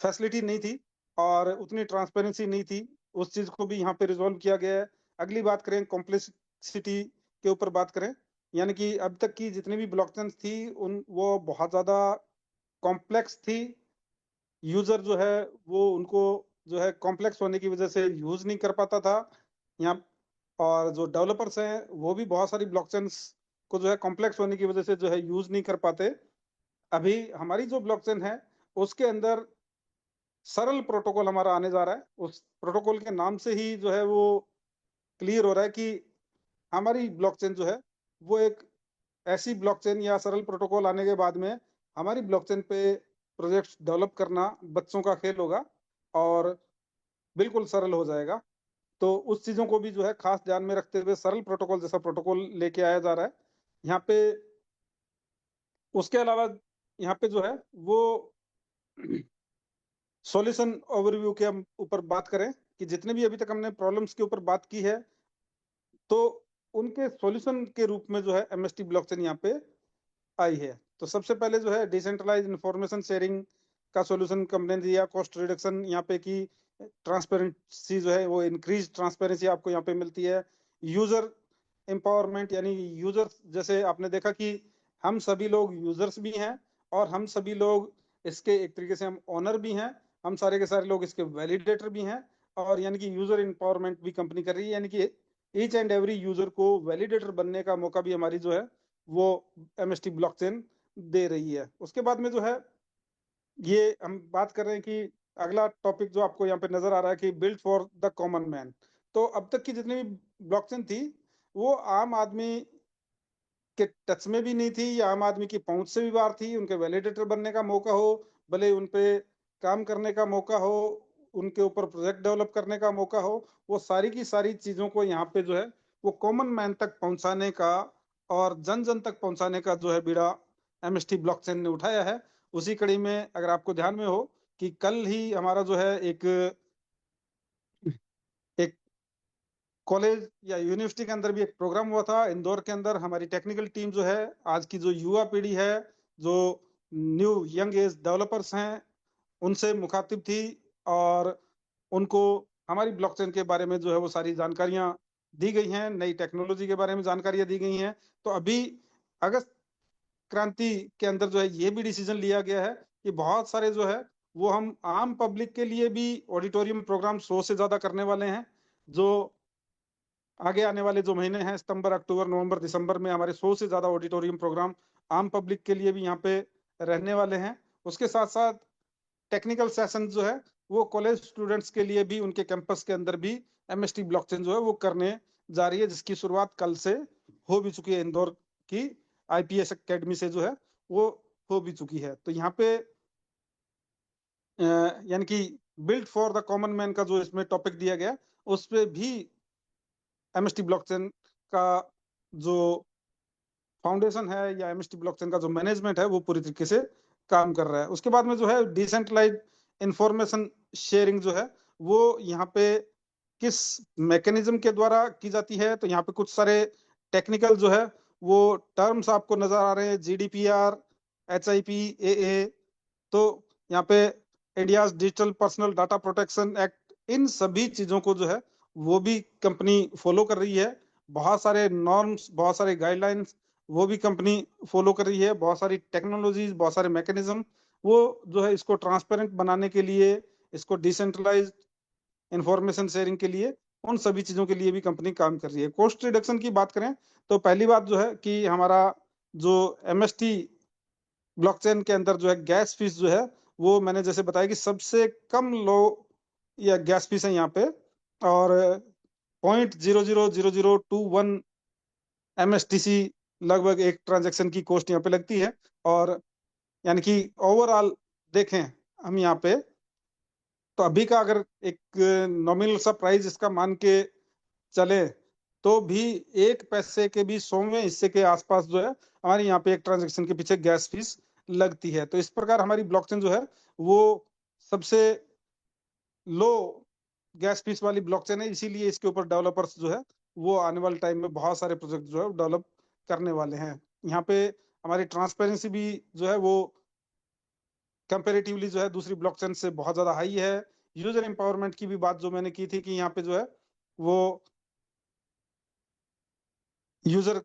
फैसिलिटी नहीं थी और उतनी ट्रांसपेरेंसी नहीं थी। उस चीज को भी यहाँ पे रिजॉल्व किया गया है। अगली बात करें कॉम्प्लेक्सिटी के ऊपर बात करें, यानी कि अब तक की जितनी भी ब्लॉकचेन थी उन वो बहुत ज्यादा कॉम्प्लेक्स थी। यूजर जो है वो उनको जो है कॉम्प्लेक्स होने की वजह से यूज नहीं कर पाता था यहाँ। और जो डेवलपर्स हैं वो भी बहुत सारी ब्लॉकचेन्स को जो है कॉम्प्लेक्स होने की वजह से जो है यूज नहीं कर पाते। अभी हमारी जो ब्लॉकचेन है उसके अंदर सरल प्रोटोकॉल हमारा आने जा रहा है। उस प्रोटोकॉल के नाम से ही जो है वो क्लियर हो रहा है कि हमारी ब्लॉकचेन जो है वो एक ऐसी ब्लॉकचेन या सरल प्रोटोकॉल आने के बाद में हमारी ब्लॉकचेन पे प्रोजेक्ट्स डेवलप करना बच्चों का खेल होगा और बिल्कुल सरल हो जाएगा। तो उस चीजों को भी जो है खास ध्यान में रखते हुए सरल प्रोटोकॉल जैसा प्रोटोकॉल लेके आया जा रहा है यहाँ पे। उसके अलावा यहाँ पे जो है वो सॉल्यूशन ओवरव्यू के हम ऊपर बात करें कि जितने भी अभी तक हमने प्रॉब्लम्स के ऊपर बात की है, तो उनके सॉल्यूशन के रूप में जो है एमएसटी ब्लॉकचेन यहाँ पे आई है। तो सबसे पहले जो है डिसेंट्रलाइज इंफॉर्मेशन शेयरिंग का सॉल्यूशन कंपनी ने दिया, कॉस्ट रिडक्शन यहाँ पे की, ट्रांसपेरेंसी जो है वो इंक्रीज ट्रांसपेरेंसी आपको यहाँ पे मिलती है। यूजर एम्पावरमेंट यानी यूजर, जैसे आपने देखा कि हम सभी लोग यूजर्स भी हैं और हम सभी लोग इसके एक तरीके से हम ऑनर भी हैं, हम सारे के सारे लोग इसके वैलिडेटर भी हैं। और यानी कि यूजर एम्पावरमेंट भी कंपनी कर रही है, यानी कि ईच एंड एवरी यूजर को वैलिडेटर बनने का मौका भी हमारी जो है वो एमएसटी ब्लॉकचेन दे रही है। उसके बाद में जो है ये हम बात कर रहे हैं कि अगला टॉपिक जो आपको यहाँ पे नजर आ रहा है कि build for the common man. तो अब तक की जितनी भी ब्लॉकचेन थी वो आम आदमी के टच में भी नहीं थी या आम आदमी की पहुंच से भी बाहर थी। उनके वैलिडेटर बनने का मौका हो, भले उन पे काम करने का मौका हो, उनके ऊपर प्रोजेक्ट डेवलप करने का मौका हो, वो सारी की सारी चीजों को यहाँ पे जो है वो कॉमन मैन तक पहुंचाने का और जन जन तक पहुंचाने का जो है बीड़ा एमएसटी ब्लॉकचेन ने उठाया है। उसी कड़ी में अगर आपको ध्यान में हो कि कल ही हमारा जो है एक एक कॉलेज या यूनिवर्सिटी के अंदर भी एक प्रोग्राम हुआ था इंदौर के अंदर। हमारी टेक्निकल टीम जो है, आज की जो युवा पीढ़ी है, जो न्यू यंग एज डेवलपर्स हैं, उनसे मुखातिब थी और उनको हमारी ब्लॉकचेन के बारे में जो है वो सारी जानकारियां दी गई हैं, नई टेक्नोलॉजी के बारे में जानकारियां दी गई हैं। तो अभी अगस्त क्रांति के अंदर जो है ये भी डिसीजन लिया गया है कि बहुत सारे जो है वो हम आम पब्लिक के लिए भी ऑडिटोरियम प्रोग्राम 100 से ज्यादा करने वाले हैं। जो आगे आने वाले जो महीने हैं, सितंबर अक्टूबर नवंबर दिसंबर में, हमारे 100 से ज्यादा ऑडिटोरियम प्रोग्राम आम पब्लिक के लिए भी यहाँ पे रहने वाले हैं। उसके साथ साथ टेक्निकल सेशन जो है वो कॉलेज स्टूडेंट्स के लिए भी उनके कैंपस के अंदर भी एमएसटी ब्लॉकचेन जो है वो करने जा रही है, जिसकी शुरुआत कल से हो भी चुकी है। इंदौर की आईपीएस एकेडमी से जो है वो हो भी चुकी है। तो यहाँ पे यानी कि build for the common man का जो इसमें टॉपिक दिया गया, उस पे भी एमएसटी ब्लॉकचेन का जो फाउंडेशन है या एमएसटी ब्लॉकचेन का जो मैनेजमेंट है वो पूरी तरीके से काम कर रहा है। उसके बाद में जो है डिसेंट्रलाइज इंफॉर्मेशन शेयरिंग जो है वो यहाँ पे किस मैकेनिज्म के द्वारा की जाती है। तो यहाँ पे कुछ सारे टेक्निकल जो है वो टर्म्स आपको नजर आ रहे हैं, जीडीपीआर, एचआईपी, एए। तो यहाँ पे India digital personal data protection act, इन सभी चीजों को जो है वो भी कंपनी फॉलो कर रही है। बहुत सारे नॉर्म्स, बहुत सारे गाइडलाइंस वो भी कंपनी फॉलो कर रही है। बहुत सारी टेक्नोलॉजीज, बहुत सारे मैकेनिज्म वो जो है इसको ट्रांसपेरेंट बनाने के लिए, इसको डिसेंट्रलाइज इंफॉर्मेशन शेयरिंग के लिए, उन सभी चीजों के लिए भी कंपनी काम कर रही है। कॉस्ट रिडक्शन की बात करें तो पहली बात जो है कि हमारा जो एमएसटी ब्लॉकचेन के अंदर जो है गैस फीस जो है वो मैंने जैसे बताया कि सबसे कम लो या गैस फीस है यहाँ पे। और 0.000021 एमएसटीसी लगभग एक ट्रांजेक्शन की कॉस्ट यहाँ पे लगती है। और यानी कि ओवरऑल देखें हम यहाँ पे, तो अभी का अगर एक नॉमिनल सा प्राइस इसका मान के चले तो भी 1 पैसे के भी 100वें हिस्से के आसपास जो है हमारे यहाँ पे एक ट्रांजेक्शन के पीछे गैस फीस लगती है। तो इस प्रकार हमारी ब्लॉकचेन जो है वो सबसे लो गैस फीस वाली ब्लॉकचेन है, इसीलिए इसके ऊपर डेवलपर्स जो है वो आने वाले टाइम में बहुत सारे प्रोजेक्ट जो है डेवलप करने वाले हैं। यहाँ पे हमारी ट्रांसपेरेंसी भी जो है वो कंपेरेटिवली जो है दूसरी ब्लॉकचेन से बहुत ज्यादा हाई है। यूजर एम्पावरमेंट की भी बात जो मैंने की थी कि यहाँ पे जो है वो यूजर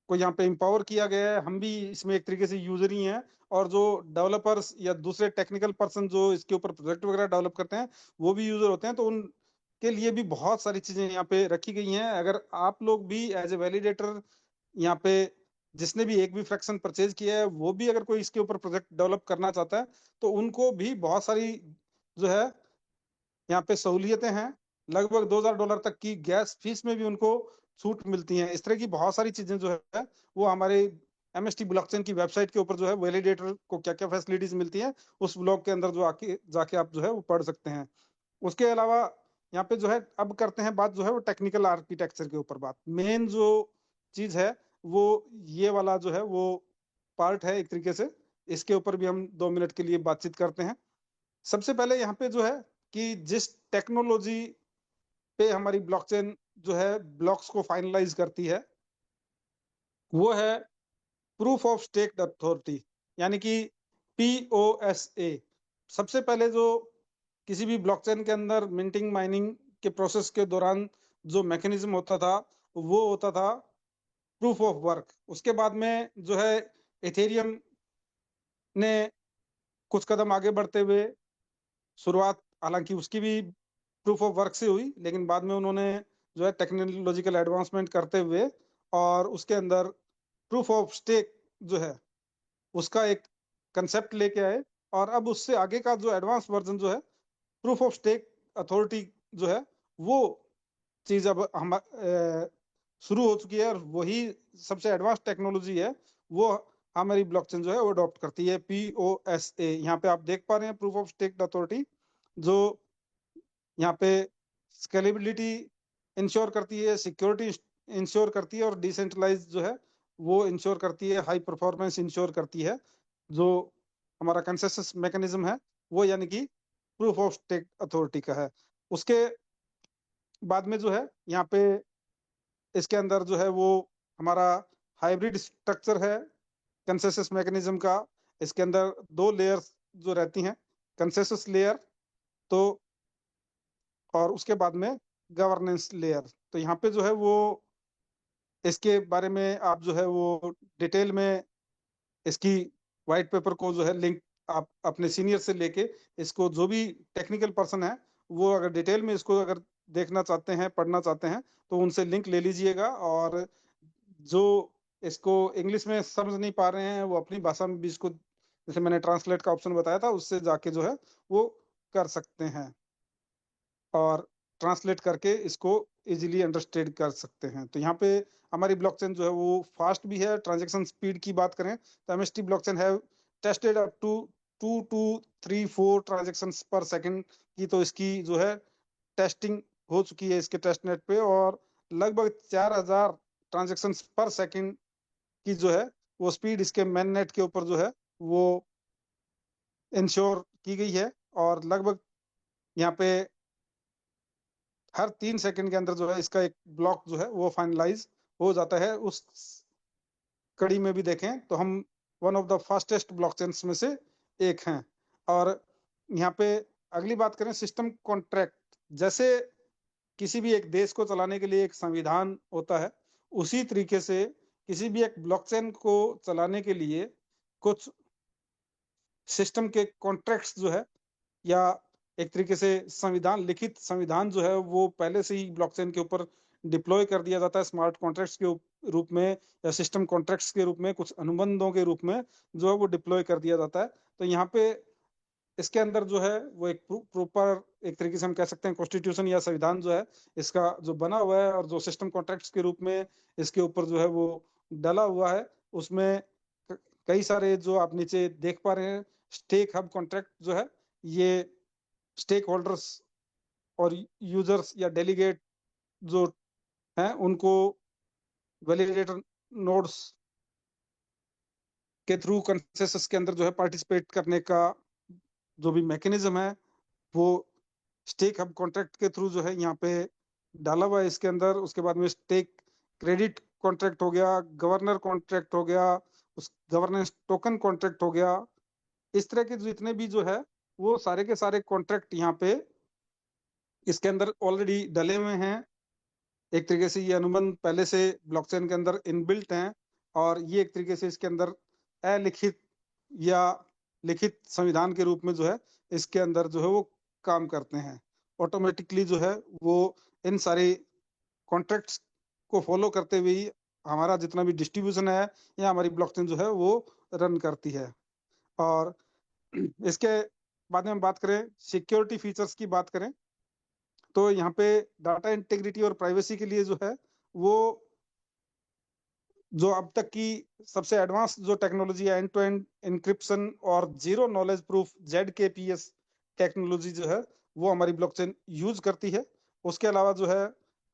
को यहाँ पे एम्पावर किया गया है, हम भी इसमें एक तरीके से यूजर ही हैं। और जो डेवलपर्स या दूसरे टेक्निकल पर्सन जो इसके ऊपर प्रोजेक्ट वगैरह डेवलप करते हैं वो भी यूजर होते हैं। तो उनके लिए भी बहुत सारी चीजें यहाँ पे रखी गई हैं। अगर आप लोग भी एज ए वैलिडेटर यहाँ पे, जिसने भी एक भी फ्रैक्शन परचेज किया है, वो भी अगर कोई इसके ऊपर प्रोजेक्ट डेवलप करना चाहता है तो उनको भी बहुत सारी जो है यहाँ पे सहूलियतें हैं। लगभग $2000 तक की गैस फीस में भी उनको छूट मिलती है। इस तरह की बहुत सारी चीजें जो है वो हमारे एमएसटी ब्लॉकचेन की वेबसाइट के ऊपर जो है वैलिडेटर को क्या क्या फैसिलिटीज मिलती हैं उस ब्लॉग के अंदर जो आके जाके आप जो है वो पढ़ सकते हैं। उसके अलावा यहाँ पे जो है अब करते हैं बात जो है वो टेक्निकल आर्किटेक्चर के ऊपर। बात मेन जो चीज है वो ये वाला जो है वो पार्ट है एक तरीके से, इसके ऊपर भी हम 2 मिनट के लिए बातचीत करते हैं। सबसे पहले यहाँ पे जो है कि जिस टेक्नोलॉजी पे हमारी ब्लॉकचेन जो है ब्लॉक्स को फाइनलाइज करती है वो है प्रूफ ऑफ स्टेक अथॉरिटी, यानी कि POSA। सबसे पहले जो किसी भी ब्लॉकचेन के अंदर मिंटिंग माइनिंग के प्रोसेस के दौरान जो मैकेनिज्म होता था वो होता था प्रूफ ऑफ वर्क। उसके बाद में जो है इथेरियम ने कुछ कदम आगे बढ़ते हुए शुरुआत हालांकि उसकी भी प्रूफ ऑफ वर्क से हुई, लेकिन बाद में उन्होंने जो है टेक्नोलॉजिकल एडवांसमेंट करते हुए और उसके अंदर प्रूफ ऑफ स्टेक जो है उसका एक कंसेप्ट लेके आए। और अब उससे आगे का जो एडवांस वर्जन जो है प्रूफ ऑफ स्टेक अथॉरिटी जो है वो चीज अब हम शुरू हो चुकी है, और वही सबसे एडवांस टेक्नोलॉजी है वो हमारी ब्लॉकचेन जो है वो अडॉप्ट करती है, POSA। यहाँ पे आप देख पा रहे हैं प्रूफ ऑफ स्टेक अथॉरिटी जो यहाँ पे स्केलेबिलिटी इंश्योर करती है, सिक्योरिटी इंश्योर करती है और डिसेंट्रलाइज जो है वो इंश्योर करती है, हाई परफॉर्मेंस इंश्योर करती है। जो हमारा कंसेंसस मैकेनिज्म है वो यानी कि प्रूफ ऑफ स्टेक अथॉरिटी का है। उसके बाद में जो है यहाँ पे इसके अंदर जो है वो हमारा हाइब्रिड स्ट्रक्चर है कंसेंसस मैकेनिज्म का। इसके अंदर दो लेयर्स जो रहती हैं, कंसेंसस लेयर तो और उसके बाद में गवर्नेंस लेयर। तो यहाँ पे जो है वो इसके बारे में आप जो है वो डिटेल में इसकी व्हाइट पेपर को जो है लिंक आप अपने सीनियर से लेके इसको जो भी टेक्निकल पर्सन है वो अगर डिटेल में इसको अगर देखना चाहते हैं पढ़ना चाहते हैं तो उनसे लिंक ले लीजिएगा। और जो इसको इंग्लिश में समझ नहीं पा रहे हैं वो अपनी भाषा में भी इसको जैसे मैंने ट्रांसलेट का ऑप्शन बताया था उससे जाके जो है वो कर सकते हैं और ट्रांसलेट करके इसको इजीली अंडरस्टैंड कर सकते हैं। तो यहाँ पे हमारी ब्लॉकचेन जो है वो फास्ट भी है। ट्रांजैक्शन स्पीड की बात करें तो एमएसटी ब्लॉकचेन है tested up to 2 to 3 4 transaction per second की, तो इसकी जो है टेस्टिंग हो चुकी है इसके टेस्ट नेट पे, और लगभग 4000 ट्रांजैक्शन पर सेकंड की जो है वो स्पीड इसके मेन नेट के ऊपर जो है वो इंश्योर की गई है। और लगभग यहाँ पे हर 3 सेकंड के अंदर जो है इसका एक ब्लॉक जो है वो फाइनलाइज हो जाता है। उस कड़ी में भी देखें तो हम one of the fastest blockchains में से एक हैं। और यहाँ पे अगली बात करें सिस्टम कॉन्ट्रैक्ट, जैसे किसी भी एक देश को चलाने के लिए एक संविधान होता है उसी तरीके से किसी भी एक ब्लॉकचेन को चलाने के लिए कुछ सिस्टम के कॉन्ट्रैक्ट्स जो है या एक तरीके से संविधान लिखित संविधान जो है वो पहले से ही ब्लॉकचेन के ऊपर डिप्लॉय कर दिया जाता है स्मार्ट कॉन्ट्रैक्ट्स के रूप में या सिस्टम कॉन्ट्रैक्ट्स के रूप में, कुछ अनुबंधों के रूप में जो है वो डिप्लॉय कर दिया जाता है। तो यहाँ पे इसके अंदर जो है वो एक प्रॉपर एक तरीके से हम कह सकते हैं कॉन्स्टिट्यूशन या संविधान जो है इसका जो बना हुआ है और जो सिस्टम कॉन्ट्रैक्ट्स के रूप में इसके ऊपर जो है वो डला हुआ है उसमें कई सारे जो आप नीचे देख पा रहे हैं स्टेक हब कॉन्ट्रैक्ट जो है ये स्टेक होल्डर्स और यूजर्स या डेलीगेट जो हैं उनको वैलिडेटर नोड्स के थ्रू कंसेंसस के अंदर जो है पार्टिसिपेट करने का जो भी मैकेनिज्म है वो स्टेक हब कॉन्ट्रैक्ट के थ्रू जो है यहाँ पे डाला हुआ है इसके अंदर। उसके बाद में स्टेक क्रेडिट कॉन्ट्रैक्ट हो गया, गवर्नर कॉन्ट्रैक्ट हो गया, उस गवर्नेंस टोकन कॉन्ट्रैक्ट हो गया। इस तरह के जितने भी जो है वो सारे के सारे कॉन्ट्रैक्ट यहाँ पे इसके अंदर ऑलरेडी डले हुए हैं। एक तरीके से ये अनुबंध पहले से ब्लॉकचेन के अंदर इनबिल्ट हैं और ये एक तरीके से इसके अंदर अलिखित या लिखित संविधान के रूप में जो है इसके अंदर जो है वो काम करते हैं। ऑटोमेटिकली जो है वो इन सारे कॉन्ट्रैक्ट्स को फॉलो करते हुए ही हमारा जितना भी डिस्ट्रीब्यूशन है या हमारी ब्लॉकचेन जो है वो रन करती है। और इसके बाद में हम बात करें सिक्योरिटी फीचर्स की बात करें तो यहाँ पे डाटा इंटीग्रिटी और प्राइवेसी के लिए जो है वो जो अब तक की सबसे एडवांस जो टेक्नोलॉजी है, एंड टू एंड इंक्रिप्शन और zero knowledge proof ZKPS technology जो है वो हमारी ब्लॉकचेन यूज करती है। उसके अलावा जो है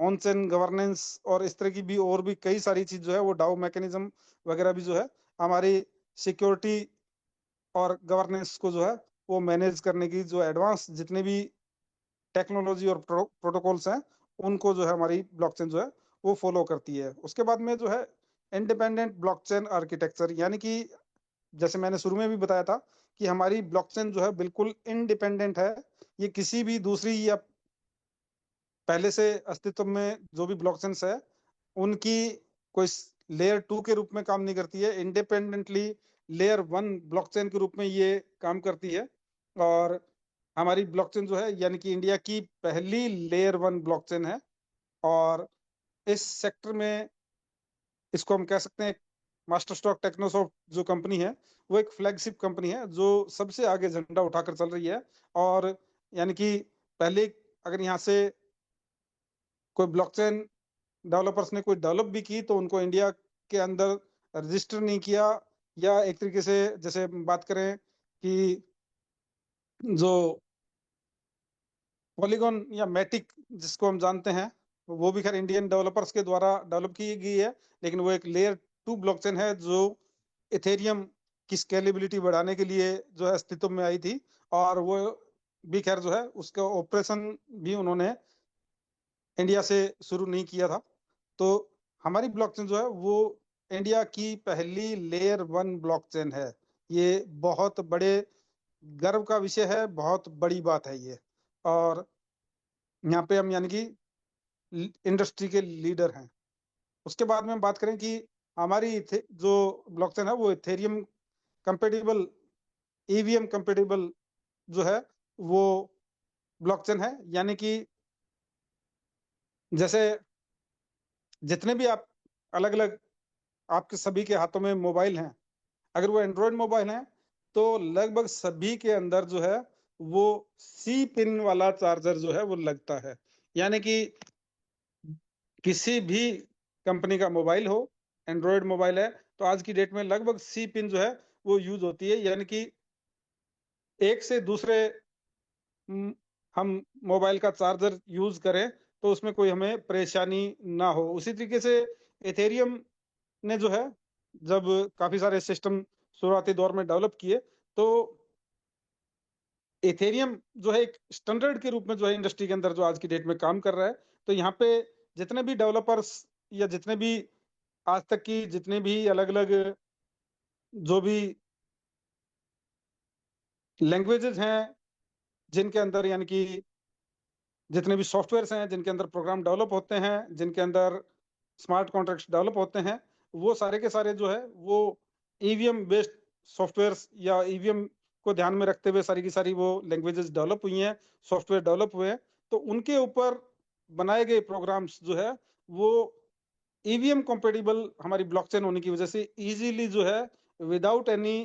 ऑन चेन गवर्नेंस और इस तरह की भी और भी कई सारी चीज जो है वो डाउ मैकेनिज्म वगैरह भी जो है हमारी सिक्योरिटी और गवर्नेंस को जो है वो मैनेज करने की जो एडवांस जितने भी टेक्नोलॉजी और प्रोटोकॉल्स हैं उनको जो है हमारी ब्लॉकचेन जो है वो फॉलो करती है। उसके बाद में जो है इंडिपेंडेंट ब्लॉकचेन आर्किटेक्चर, यानी कि जैसे मैंने शुरू में भी बताया था कि हमारी ब्लॉकचेन जो है बिल्कुल इंडिपेंडेंट है। ये किसी भी दूसरी या पहले से अस्तित्व में जो भी ब्लॉकचेन्स है उनकी कोई लेयर 2 के रूप में काम नहीं करती है। इंडिपेंडेंटली लेयर 1 ब्लॉकचेन के रूप में ये काम करती है। और हमारी ब्लॉकचेन जो है यानी कि इंडिया की पहली लेयर 1 ब्लॉकचेन है। और इस सेक्टर में इसको हम कह सकते हैं मास्टर स्ट्रोक टेक्नोसॉफ्ट जो कंपनी है वो एक फ्लैगशिप कंपनी है जो सबसे आगे झंडा उठाकर चल रही है। और यानी कि पहले अगर यहाँ से कोई ब्लॉकचेन डेवलपर्स ने कोई डेवलप भी की तो उनको इंडिया के अंदर रजिस्टर नहीं किया। या एक तरीके से जैसे बात करें कि जो पॉलीगॉन या मैटिक जिसको हम जानते हैं वो भी खैर इंडियन डेवलपर्स के द्वारा डेवलप की गई है, लेकिन वो एक लेयर 2 ब्लॉकचेन है जो इथेरियम की स्केलेबिलिटी बढ़ाने के लिए जो है अस्तित्व में आई थी। और वो भी खैर जो है उसका ऑपरेशन भी उन्होंने इंडिया से शुरू नहीं किया था। तो हमारी ब्लॉकचेन जो है वो इंडिया की पहली लेयर 1 ब्लॉकचेन है। ये बहुत बड़े गर्व का विषय है, बहुत बड़ी बात है ये। और यहाँ पे हम यानी कि इंडस्ट्री के लीडर हैं। उसके बाद में हम बात करें कि हमारी जो ब्लॉकचेन है वो इथेरियम कंपेटिबल, ईवीएम कंपेटिबल जो है वो ब्लॉकचेन है। यानी कि जैसे जितने भी आप अलग अलग आपके सभी के हाथों में मोबाइल हैं, अगर वो एंड्रॉयड मोबाइल हैं तो लगभग सभी के अंदर जो है वो सी पिन वाला चार्जर जो है वो लगता है। यानी कि किसी भी कंपनी का मोबाइल हो, एंड्रॉयड मोबाइल है तो आज की डेट में लगभग सी पिन जो है वो यूज होती है। यानी कि एक से दूसरे म, हम मोबाइल का चार्जर यूज करें तो उसमें कोई हमें परेशानी ना हो। उसी तरीके से एथेरियम ने जो है जब काफी सारे सिस्टम शुरुआती दौर में डेवलप किए तो एथेरियम जो है एक स्टैंडर्ड के रूप में जो है इंडस्ट्री के अंदर जो आज की डेट में काम कर रहा है। तो यहाँ पे जितने भी डेवलपर्स या जितने भी आज तक की जितने भी अलग अलग जो भी लैंग्वेजेस हैं जिनके अंदर यानी कि जितने भी सॉफ्टवेयर हैं जिनके अंदर प्रोग्राम डेवलप होते हैं, जिनके अंदर स्मार्ट कॉन्ट्रैक्ट्स डेवलप होते हैं, वो सारे के सारे जो है वो ईवीएम बेस्ड सॉफ्टवेयर या ईवीएम को ध्यान में रखते हुए सारी की सारी वो लैंग्वेजेस डेवलप हुई हैं, सॉफ्टवेयर डेवलप हुए हैं। तो उनके ऊपर बनाए गए प्रोग्राम्स जो है वो ईवीएम कंपेटिबल हमारी ब्लॉकचेन होने की वजह से इजीली जो है विदाउट एनी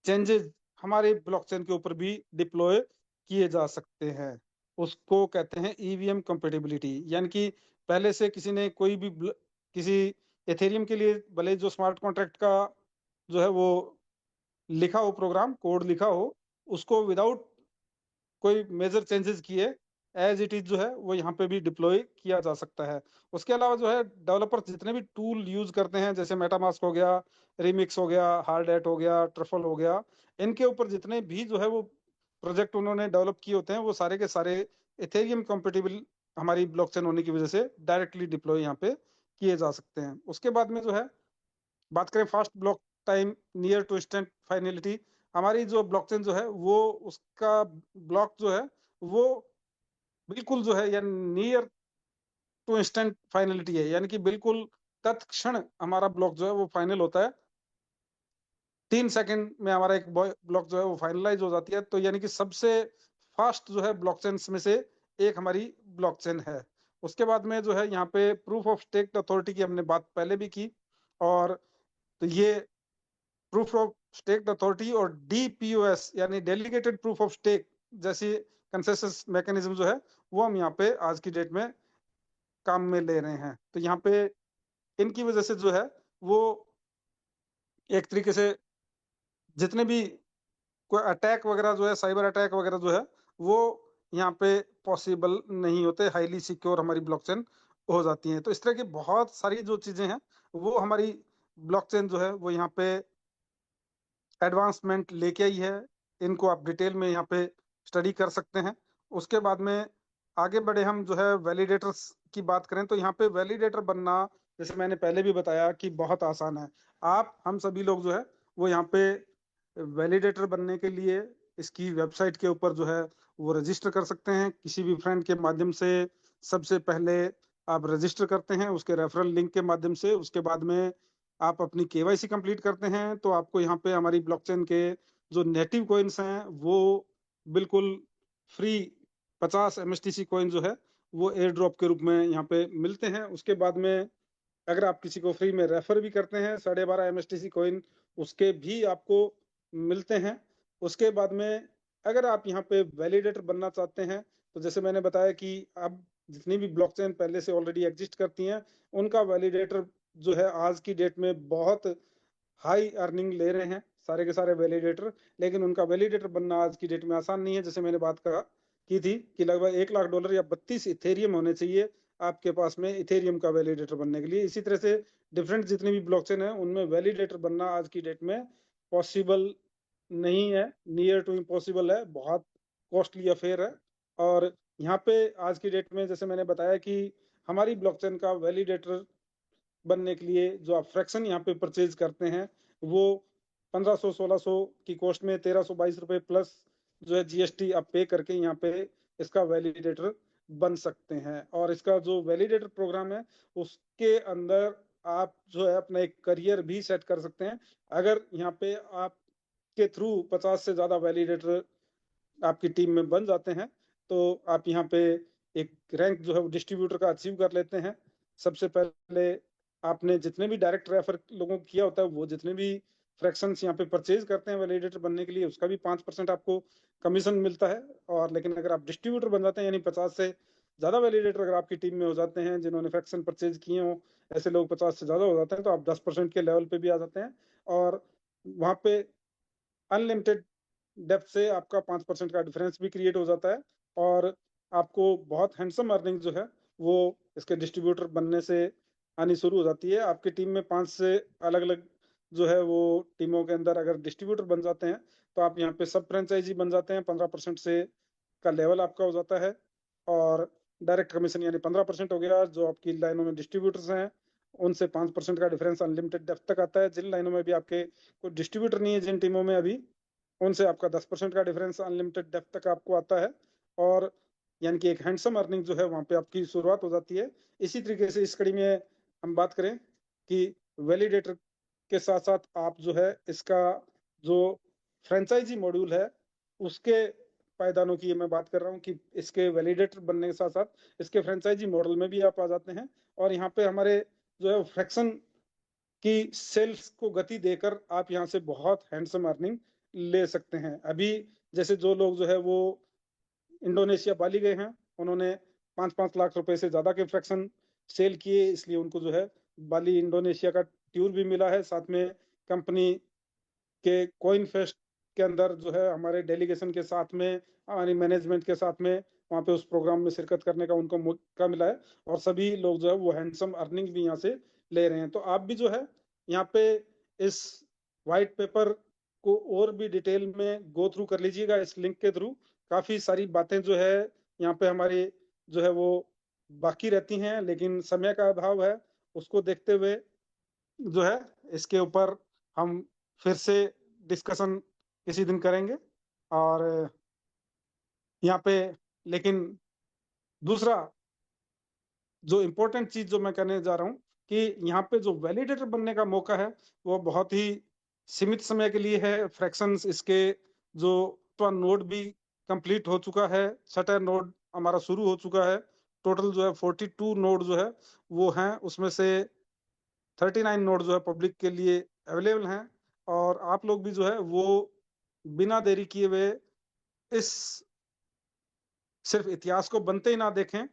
चेंजेस हमारे ब्लॉकचेन के ऊपर भी डिप्लॉय किए जा सकते हैं। उसको कहते हैं ईवीएम कंपेटिबिलिटी। यानी कि पहले से किसी ने कोई भी किसी एथेरियम के लिए भले जो स्मार्ट कॉन्ट्रैक्ट का जो है वो लिखा हो, प्रोग्राम कोड लिखा हो, उसको विदाउट कोई मेजर चेंजेस किए एज इट इज जो है वो यहाँ पे भी डिप्लॉय किया जा सकता है। उसके अलावा जो है डेवलपर जितने भी टूल यूज करते हैं जैसे मेटामास्क हो गया, रिमिक्स हो गया, हार्ड हो गया, ट्रफल हो गया, इनके ऊपर जितने भी जो है वो प्रोजेक्ट उन्होंने डेवलप किए होते हैं वो सारे के सारे इथेरियम कंपेटिबल हमारी ब्लॉकचेन होने की वजह से डायरेक्टली डिप्लॉय यहाँ पे किए जा सकते हैं। उसके बाद में जो है बात करें fast block time near to instant finality, हमारी जो ब्लॉकचेन जो है वो उसका ब्लॉक जो है वो बिल्कुल जो है या नियर टू इंस्टेंट फाइनलिटी है। यानी कि बिल्कुल तत्क्षण हमारा ब्लॉक जो है वो फाइनल होता है। 3 सेकंड में हमारा एक ब्लॉक जो है वो फाइनलाइज हो जाती है। तो यानी कि सबसे फास्ट जो है ब्लॉकचेन में से एक हमारी ब्लॉकचेन है। उसके बाद में जो है यहाँ पे प्रूफ ऑफ स्टेक अथॉरिटी की हमने बात पहले भी की। और तो ये प्रूफ ऑफ स्टेक अथॉरिटी और DPoS यानी डेलीगेटेड प्रूफ ऑफ स्टेक जैसी कंसेंसस मैकेनिज्म जो है वो हम यहाँ पे आज की डेट में काम में ले रहे हैं। तो यहाँ पे इनकी वजह से जो है वो एक तरीके से जितने भी कोई अटैक वगैरह जो है, साइबर अटैक वगैरह जो है, वो यहाँ पे पॉसिबल नहीं होते, हाईली सिक्योर हमारी ब्लॉकचेन हो जाती है। तो इस तरह की बहुत सारी जो चीजें हैं, वो हमारी ब्लॉकचेन जो है वो यहाँ पे एडवांसमेंट लेके आई है। इनको आप डिटेल में यहाँ पे स्टडी कर सकते हैं। उसके बाद में आगे बढ़े हम जो है वैलिडेटर्स की बात करें, तो यहाँ पे वैलिडेटर बनना, जैसे मैंने पहले भी बताया कि बहुत आसान है। आप हम सभी लोग जो है वो यहाँ पे वैलिडेटर बनने के लिए इसकी वेबसाइट के ऊपर जो है वो रजिस्टर कर सकते हैं किसी भी फ्रेंड के माध्यम से। सबसे पहले आप रजिस्टर करते हैं उसके रेफरल लिंक के माध्यम से। उसके बाद में आप अपनी केवाईसी कंप्लीट करते हैं, तो आपको यहाँ पे हमारी ब्लॉकचेन के जो नेटिव कॉइन्स हैं वो बिल्कुल फ्री 50 एमएसटीसी कॉइन जो है वो एयर ड्रॉप के रूप में यहाँ पे मिलते हैं। उसके बाद में अगर आप किसी को फ्री में रेफर भी करते हैं, 12.5 एमएसटीसी कॉइन उसके भी आपको मिलते हैं। उसके बाद में अगर आप यहाँ पे वैलिडेटर बनना चाहते हैं, तो जैसे मैंने बताया कि अब जितनी भी ब्लॉकचेन पहले से ऑलरेडी एग्जिस्ट करती हैं, उनका वैलिडेटर जो है आज की डेट में बहुत हाई अर्निंग ले रहे हैं सारे के सारे वैलिडेटर। लेकिन उनका वैलिडेटर बनना आज की डेट में आसान नहीं है। जैसे मैंने बात कहा की थी कि लगभग $1 लाख या 32 इथेरियम होने चाहिए आपके पास में इथेरियम का वैलिडेटर बनने के लिए। इसी तरह से डिफरेंट जितनी भी ब्लॉकचेन है उनमें वैलिडेटर बनना आज की डेट में पॉसिबल नहीं है, नियर टू इम्पॉसिबल है, बहुत कॉस्टली अफेयर है। और यहाँ पे आज की डेट में जैसे मैंने बताया कि हमारी ब्लॉकचेन का वैलिडेटर बनने के लिए जो आप फ्रैक्शन यहाँ पे परचेज करते हैं, वो 1500-1600 की कॉस्ट में 1322 रुपये प्लस जो है जीएसटी आप पे करके यहाँ पे इसका वैलिडेटर बन सकते हैं। और इसका जो वैलिडेटर प्रोग्राम है उसके अंदर आप जो है अपना एक करियर भी सेट कर सकते हैं। अगर यहाँ पे आपके थ्रू 50 से ज्यादा वैलिडेटर आपकी टीम में बन जाते हैं, तो आप यहाँ पे एक रैंक जो है वो डिस्ट्रीब्यूटर का अचीव कर लेते हैं। सबसे पहले आपने जितने भी डायरेक्ट रेफर लोगों को किया होता है, वो जितने भी फ्रैक्शंस यहाँ पे परचेज करते हैं वैलिडेटर बनने के लिए, उसका भी 5% आपको कमीशन मिलता है। और लेकिन अगर आप डिस्ट्रीब्यूटर बन जाते हैं, यानी 50 से ज्यादा वैलिडेटर अगर आपकी टीम में हो जाते हैं जिन्होंने फ्रैक्शन परचेज किए हो, ऐसे लोग 50 से ज्यादा हो जाते हैं, तो आप 10% के लेवल पे भी आ जाते हैं। और वहां पे अनलिमिटेड डेप्थ से आपका 5% का डिफरेंस भी क्रिएट हो जाता है। और आपको बहुत हैंडसम अर्निंग जो है वो इसके डिस्ट्रीब्यूटर बनने से आनी शुरू हो जाती है। आपकी टीम में 5 से अलग अलग जो है वो टीमों के अंदर अगर डिस्ट्रीब्यूटर बन जाते हैं, तो आप यहाँ पे सब फ्रेंचाइजी बन जाते हैं। 15% से का लेवल आपका हो जाता है। और डायरेक्ट कमीशन यानी 15% हो गया। जो आपकी लाइनों में डिस्ट्रीब्यूटर्स हैं उनसे 5% का डिफरेंस अनलिमिटेड डेप्थ तक आता है। जिन लाइनों में भी आपके कोई डिस्ट्रीब्यूटर नहीं है, जिन टीमों में अभी, उनसे आपका 10% का डिफरेंस अनलिमिटेड डेप्थ तक आपको आता है। और यानी कि एक हैंडसम अर्निंग जो है वहां पे आपकी शुरुआत हो जाती है। इसी तरीके से इस कड़ी में हम बात करें कि वैलिडेटर के साथ साथ आप जो है इसका जो फ्रेंचाइजी मॉड्यूल है उसके पायदानों की मैं बात कर रहा हूँ कि इसके वैलिडेटर बनने के साथ साथ इसके फ्रेंचाइजी मॉडल में भी आप आ जाते हैं। और यहाँ पे हमारे जो है फ्रैक्शन की सेल्स को गति देकर आप यहाँ से बहुत हैंडसम अर्निंग ले सकते हैं। अभी जैसे जो लोग जो है वो इंडोनेशिया बाली गए हैं, उन्होंने 5-5 लाख रुपए से ज्यादा के फ्रैक्शन सेल किए, इसलिए उनको जो है बाली इंडोनेशिया का टूर भी मिला है। साथ में कंपनी के कॉइन फेस्ट के अंदर जो है हमारे डेलीगेशन के साथ में, हमारी मैनेजमेंट के साथ में वहाँ पे उस प्रोग्राम में शिरकत करने का उनको मौका मिला है। और सभी लोग जो है वो हैंडसम अर्निंग भी यहाँ से ले रहे हैं। तो आप भी जो है यहाँ पे इस वाइट पेपर को और भी डिटेल में गो थ्रू कर लीजिएगा इस लिंक के थ्रू। काफी सारी बातें जो है यहाँ पे हमारी जो है वो बाकी रहती हैं, लेकिन समय का अभाव है, उसको देखते हुए जो है इसके ऊपर हम फिर से डिस्कशन किसी दिन करेंगे। और यहाँ पे लेकिन दूसरा जो इम्पोर्टेंट चीज जो मैं कहने जा रहा हूँ कि यहाँ पे जो वैलिडेटर बनने का मौका है वो बहुत ही सीमित समय के लिए है। फ्रैक्शंस इसके जो नोड भी कंप्लीट हो चुका है, छठा नोड हमारा शुरू हो चुका है। टोटल जो है 42 नोड जो है वो हैं, उसमें से 39 नोड जो है पब्लिक के लिए अवेलेबल हैं। और आप लोग भी जो है वो बिना देरी किए हुए इस सिर्फ इतिहास को बनते ही ना देखें,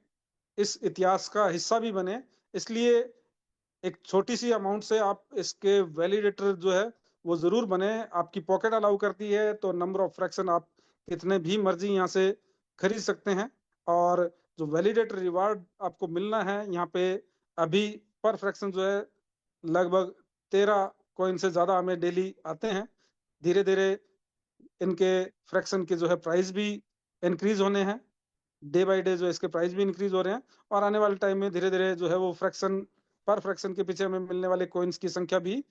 इस इतिहास का हिस्सा भी बने। इसलिए एक छोटी सी अमाउंट से आप इसके वैलिडेटर जो है वो जरूर बने। आपकी पॉकेट अलाउ करती है तो नंबर ऑफ फ्रैक्शन आप कितने भी मर्जी यहाँ से खरीद सकते हैं। और जो वैलिडेटर रिवार्ड आपको मिलना है यहाँ पे, अभी पर फ्रैक्शन जो है लगभग 13 कॉइन से ज्यादा हमें डेली आते हैं। धीरे धीरे इनके फ्रैक्शन के जो है प्राइस भी इंक्रीज होने हैं, डे बाय डे जो इसके प्राइस भी इंक्रीज हो रहे हैं। और आने वाले टाइम में धीरे धीरे जो है वो फ्रैक्शन, पर फ्रैक्शन के पीछे हमें मिलने वाले कॉइन्स की संख्या भी